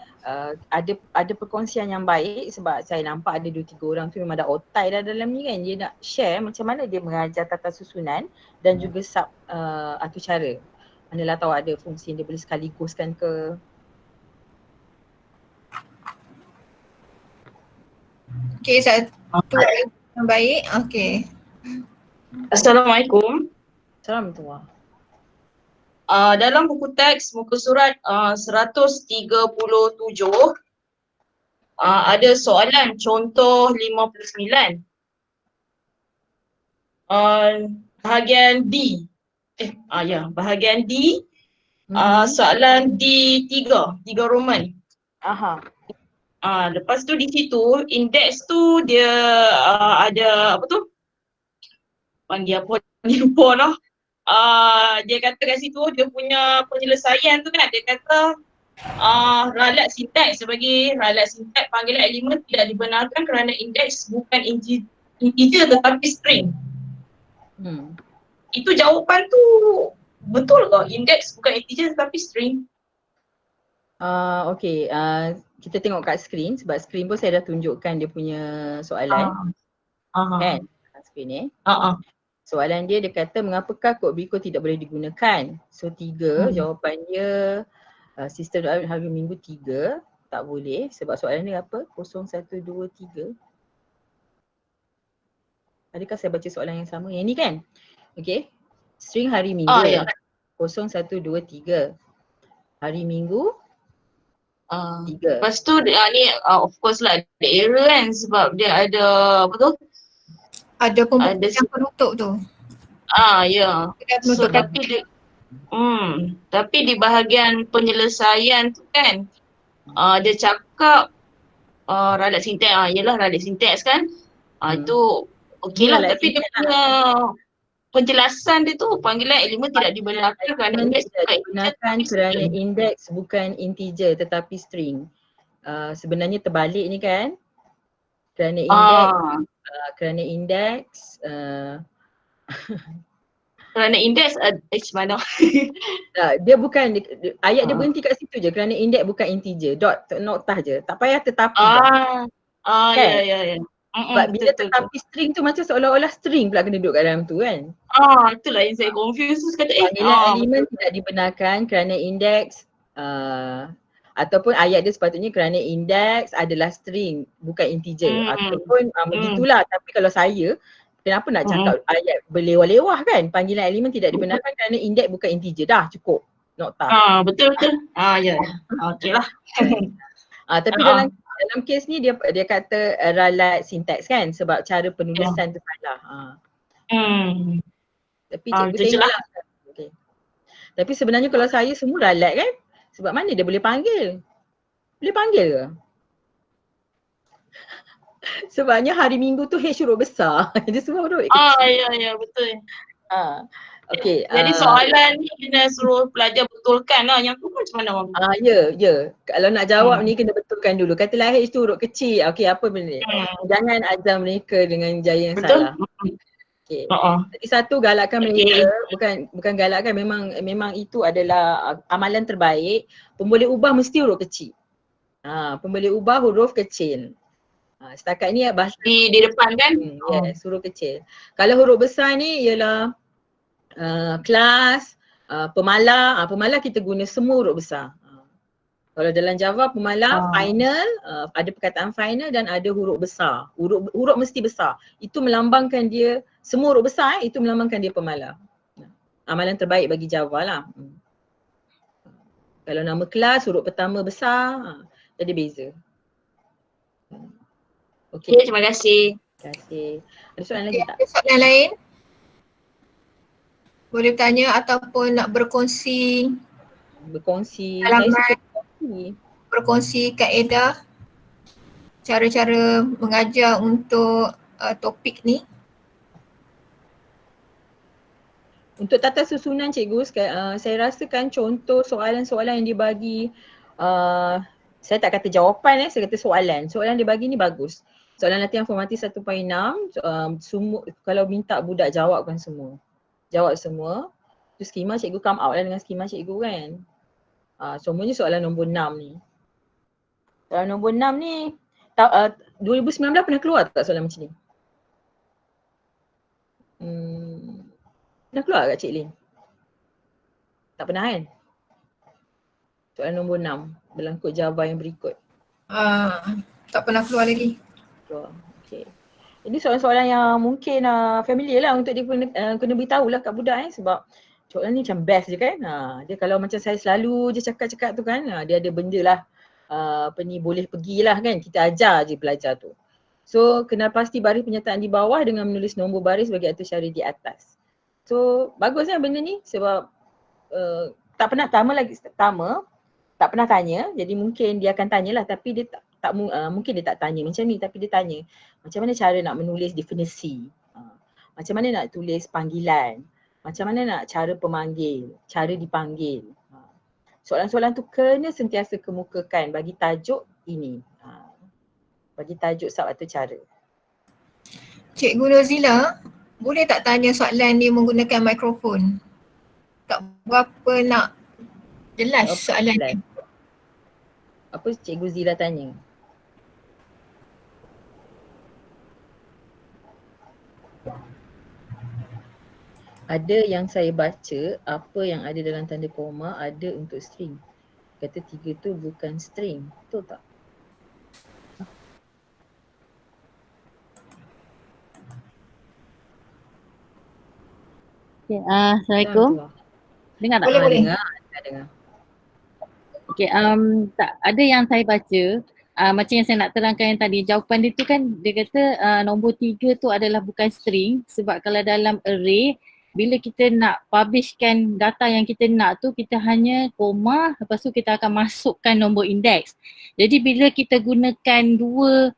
ada perkongsian yang baik sebab saya nampak ada 2-3 orang tu memang ada otai dah dalam ni kan. Dia nak share macam mana dia mengajar tata susunan dan juga atur cara. Manalah tahu ada fungsi yang dia boleh sekaliguskan ke. Okay, satu yang baik. Okay. Assalamualaikum. Assalamualaikum. Dalam buku teks muka surat 137 ada soalan contoh 59. Bahagian D. Bahagian D. Soalan D3, 3 Roman. Lepas tu di situ indeks tu dia ada apa tu? Panggil apa lah. Dia kata kat situ dia punya penyelesaian tu kan, dia kata ralat sinteks sebagai ralat sinteks panggilan elemen tidak dibenarkan kerana indeks bukan integer tetapi string. Itu jawapan tu betul ke? Indeks bukan integer tetapi string? Okay, kita tengok kat screen sebab screen pun saya dah tunjukkan dia punya soalan. Kan? Screen ni. Soalan dia kata mengapakah kod Biko tidak boleh digunakan? So 3, jawapan dia sistem hari minggu 3 tak boleh sebab soalan dia apa? 0, 1, 2, 3. Adakah saya baca soalan yang sama? Yang ni kan? Okay. String hari minggu. 0, 1, 2, 3. Hari minggu 3. Lepas tu ni of course lah ada error kan sebab dia ada apa tu? Ada pembuktian penutup tu. So tapi di bahagian penyelesaian tu kan dia cakap ralat sinteks yalah ralat sinteks kan. Itu okey lah tapi dia punya penjelasan dia tu panggilan elemen tidak dibenarkan kerana indeks kerana indeks bukan integer tetapi string. Sebenarnya terbalik ni kan. Kerana indeks Kerana indeks mana? Dia bukan, ayat dia berhenti kat situ je, kerana indeks bukan integer, dot, noktah je. Tak payah tetapi dah. Kan? Ya. Sebab bila Betul. tetapi string tu macam seolah-olah string pula kena duduk kat dalam tu kan. Itulah yang saya confuse. Terus kata Panggilan elemen tidak dibenarkan kerana indeks ataupun ayat dia sepatutnya kerana indeks adalah string bukan integer ataupun begitulah. Tapi kalau saya, kenapa nak cakap ayat berlewah-lewah kan? Panggilan elemen tidak dibenarkan kerana indeks bukan integer, dah cukup, nokta. Betul. Ya. Okey lah. Tapi dalam kes ni dia kata ralat sintaks kan, sebab cara penulisan tu salah. Tapi cikgu tengoklah. Okay. Tapi sebenarnya kalau saya semua ralat kan, sebab mana dia boleh panggil? Boleh panggil ke? Sebabnya hari Minggu tu H huruf besar. Dia semua huruf kecil. Ya betul. Okay. Jadi soalan ni kena suruh pelajar betulkan lah. Yang tu macam mana? Ya. Kalau nak jawab ni kena betulkan dulu. Katalah H tu huruf kecil. Okay, apa benda? Jangan azam mereka dengan jaya yang salah. Okay. Jadi satu, galakkan mereka, bukan galakkan, memang itu adalah amalan terbaik. Pemboleh ubah mesti huruf kecil. Pemboleh ubah huruf kecil. Setakat ni bahasa di depan kan? Yes, huruf kecil. Kalau huruf besar ni ialah kelas, pemalar. Pemalar kita guna semua huruf besar. Kalau dalam Java pemalar, final, ada perkataan final dan ada huruf besar. Huruf mesti besar. Itu melambangkan dia, semua huruf besar itu melambangkan dia pemalar. Amalan terbaik bagi Java lah. Kalau nama kelas, huruf pertama besar, jadi beza. Okay, terima kasih. Terima kasih. Ada soalan lagi tak? Ada soalan lain? Boleh bertanya ataupun nak berkongsi pengalaman, berkongsi kaedah, cara-cara mengajar untuk topik ni. Untuk tata susunan cikgu, saya rasakan contoh soalan-soalan yang dibagi, saya tak kata jawapan, saya kata soalan. Soalan dia bagi ni bagus. Soalan latihan formatif 1.6, semua kalau minta budak jawabkan semua. Jawab semua. Tu skema cikgu come out lah dengan skema cikgu kan. Semuanya soalan nombor 6 ni. Soalan nombor 6 ni 2019 pernah keluar tak soalan macam ni? Pernah keluar kat Cik Lin? Tak pernah kan? Soalan nombor 6, berlangkut Java yang berikut. Tak pernah keluar lagi. Keluar, okay. Ini soalan-soalan yang mungkin familiar lah untuk dia kena beritahu lah kat budak sebab soalan ni macam best je kan. Dia kalau macam saya selalu je cakap-cakap tu kan, dia ada benda lah boleh pergilah kan, kita ajar je pelajar tu. So kenal pasti baris penyertaan di bawah dengan menulis nombor baris bagi atur syari di atas. So baguslah benda ni sebab tak pernah tak pernah tanya, jadi mungkin dia akan tanyalah tapi dia mungkin dia tak tanya macam ni tapi dia tanya macam mana cara nak menulis definisi, macam mana nak tulis panggilan, macam mana nak cara pemanggil, cara dipanggil. Soalan-soalan tu kena sentiasa kemukakan bagi tajuk ini, bagi tajuk sub atau cara. Cikgu Nozila, boleh tak tanya soalan ni menggunakan mikrofon? Tak berapa nak jelas soalan ni. Apa Cikgu Zila tanya? Ada yang saya baca, apa yang ada dalam tanda koma ada untuk string. Kata 3 tu bukan string, betul tak? Okay, Assalamualaikum. Dengar tak? Boleh. Dengar. Okay, tak, ada yang saya baca, macam yang saya nak terangkan yang tadi, jawapan dia tu kan dia kata nombor 3 tu adalah bukan string sebab kalau dalam array, bila kita nak publishkan data yang kita nak tu, kita hanya koma, lepas tu kita akan masukkan nombor indeks. Jadi bila kita gunakan dua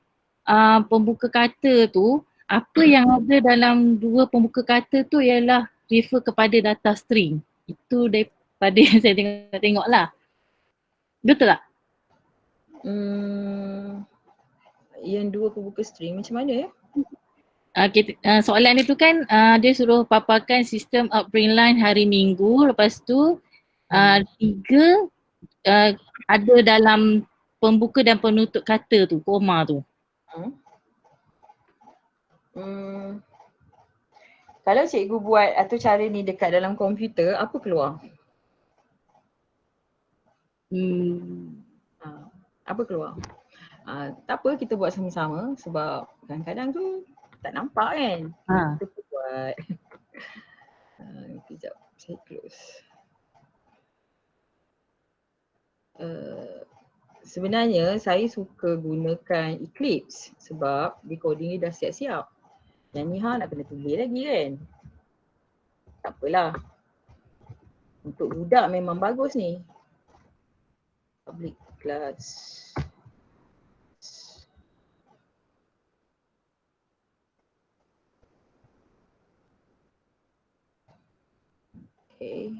pembuka kata tu, apa yang ada dalam dua pembuka kata tu ialah refer kepada data string. Itu daripada yang saya tengok lah. Betul tak? Yang dua pembuka string macam mana ya? soalan itu kan dia suruh paparkan sistem outbring line hari Minggu, lepas tu 3 ada dalam pembuka dan penutup kata tu, koma tu. Kalau cikgu buat atau cara ni dekat dalam komputer, apa keluar? Apa keluar? Tak apa, kita buat sama-sama sebab kadang-kadang tu tak nampak kan. Kita pun buat. Kejap, saya close. Sebenarnya saya suka gunakan Eclipse sebab recording ni dah siap-siap. Yang ni nak kena tulis lagi kan. Tak apalah. Untuk budak memang bagus ni. Public class. Okay.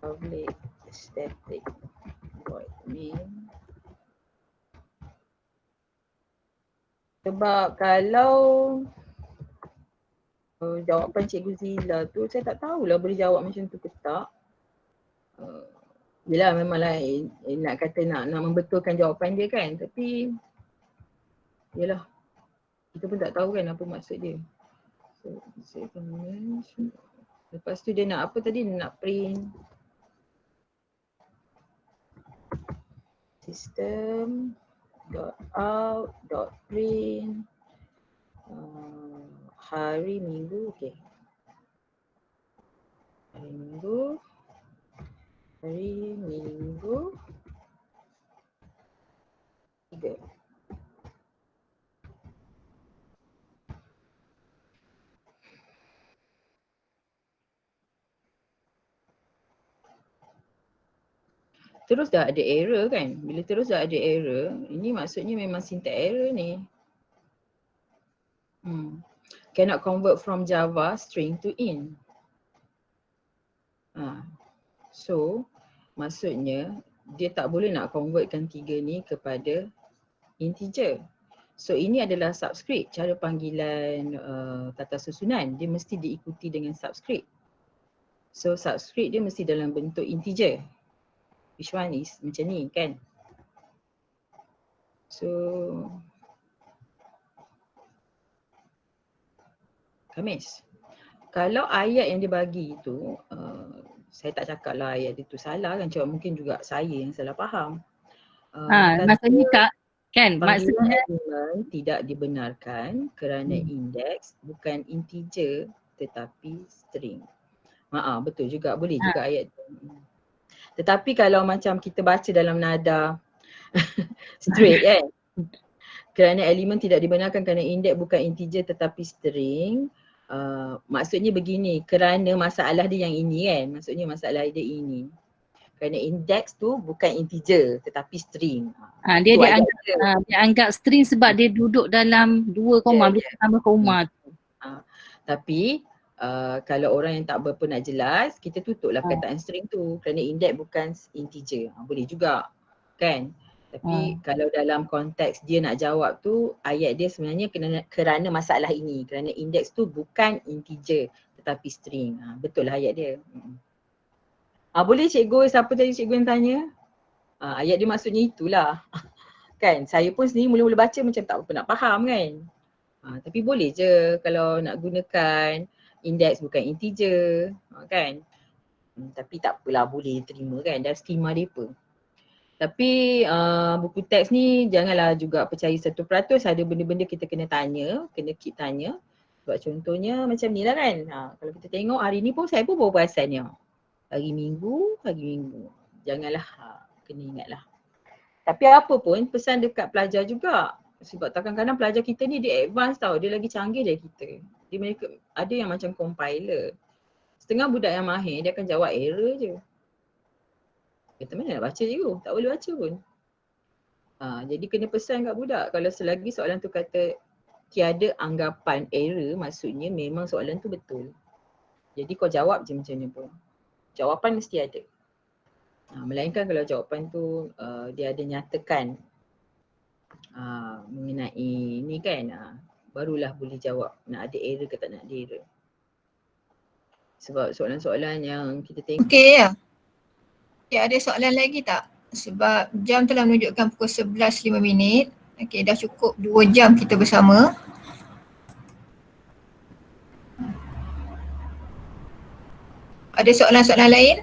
Public static void main. Sebab kalau jawapan Cikgu Zila tu saya tak tahulah boleh jawab macam tu ke tak. Yelah memanglah nak kata nak membetulkan jawapan dia kan, tapi yelah kita pun tak tahu kan apa maksud dia. So, lepas tu dia nak apa tadi, dia nak print system dot out dot print hari Minggu. Okay, hari Minggu 3. Terus dah ada error kan. Bila terus dah ada error, ini maksudnya memang syntax error ni. Cannot convert from Java string to int. So maksudnya dia tak boleh nak convertkan 3 ni kepada integer. So ini adalah subscript, cara panggilan tata susunan. Dia mesti diikuti dengan subscript. So subscript dia mesti dalam bentuk integer. Which one is macam ni kan. So Khamis, kalau ayat yang dia bagi tu saya tak cakap lah ayat itu salah kan, cuma mungkin juga saya yang salah faham. Maksudnya Kak, kan maksudnya tidak dibenarkan kerana indeks bukan integer tetapi string. Betul juga, boleh juga ayat tu. Tetapi kalau macam kita baca dalam nada straight kan, kerana elemen tidak dibenarkan kerana indeks bukan integer tetapi string, maksudnya begini, kerana masalah dia yang ini kan, maksudnya masalah dia ini. Kerana indeks tu bukan integer tetapi string. Dia dianggap string sebab dia duduk dalam 2 koma, bukan sama koma tu. Tapi kalau orang yang tak berapa nak jelas, kita tutuplah perkataan string tu kerana indeks bukan integer. Boleh juga kan. Tapi kalau dalam konteks dia nak jawab tu, ayat dia sebenarnya kerana masalah ini, kerana indeks tu bukan integer tetapi string. Betul lah ayat dia. Boleh cikgu, siapa tadi cikgu yang tanya? Ayat dia maksudnya itulah. Kan, saya pun sendiri mula-mula baca macam tak apa nak faham kan. Tapi boleh je kalau nak gunakan indeks bukan integer kan. Tapi tak apalah, boleh terima kan, dah skema dia apa. Tapi buku teks ni janganlah juga percaya 100%, ada benda-benda kita kena tanya, kena keep tanya. Sebab contohnya macam ni lah kan, kalau kita tengok hari ni pun saya pun baru perasannya. Hari Minggu. Janganlah, kena ingatlah. Tapi apa pun pesan dekat pelajar juga. Sebab kadang-kadang pelajar kita ni dia advance tau, dia lagi canggih dari kita. Mereka ada yang macam compiler. Setengah budak yang mahir dia akan jawab error je. Kata mana nak baca cikgu? Tak boleh baca pun. Jadi kena pesan kat budak, kalau selagi soalan tu kata tiada anggapan error, maksudnya memang soalan tu betul. Jadi kau jawab je macam ni pun. Jawapan mesti ada. Melainkan kalau jawapan tu dia ada nyatakan mengenai ni kan, barulah boleh jawab nak ada error ke tak nak ada error. Sebab soalan-soalan yang kita tengok. Okey ya. Okay, ada soalan lagi tak? Sebab jam telah menunjukkan pukul 11.05. Okey, dah cukup 2 jam kita bersama. Ada soalan-soalan lain?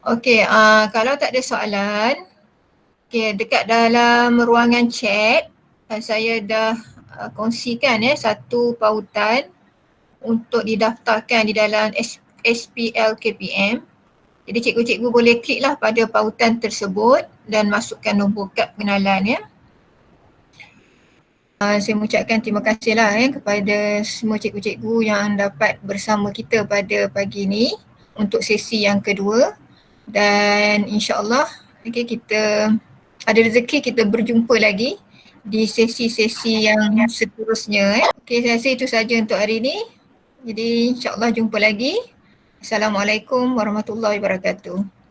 Okey, kalau tak ada soalan, okey, dekat dalam ruangan chat saya dah kongsikan satu pautan untuk didaftarkan di dalam SPL KPM. Jadi cikgu-cikgu boleh kliklah pada pautan tersebut dan masukkan nombor kad pengenalan ya. Saya mengucapkan terima kasihlah kepada semua cikgu-cikgu yang dapat bersama kita pada pagi ini untuk sesi yang kedua. Dan insyaAllah kita ada rezeki kita berjumpa lagi di sesi-sesi yang seterusnya. Okey, saya rasa itu saja untuk hari ini. Jadi insyaAllah jumpa lagi. Assalamualaikum warahmatullahi wabarakatuh.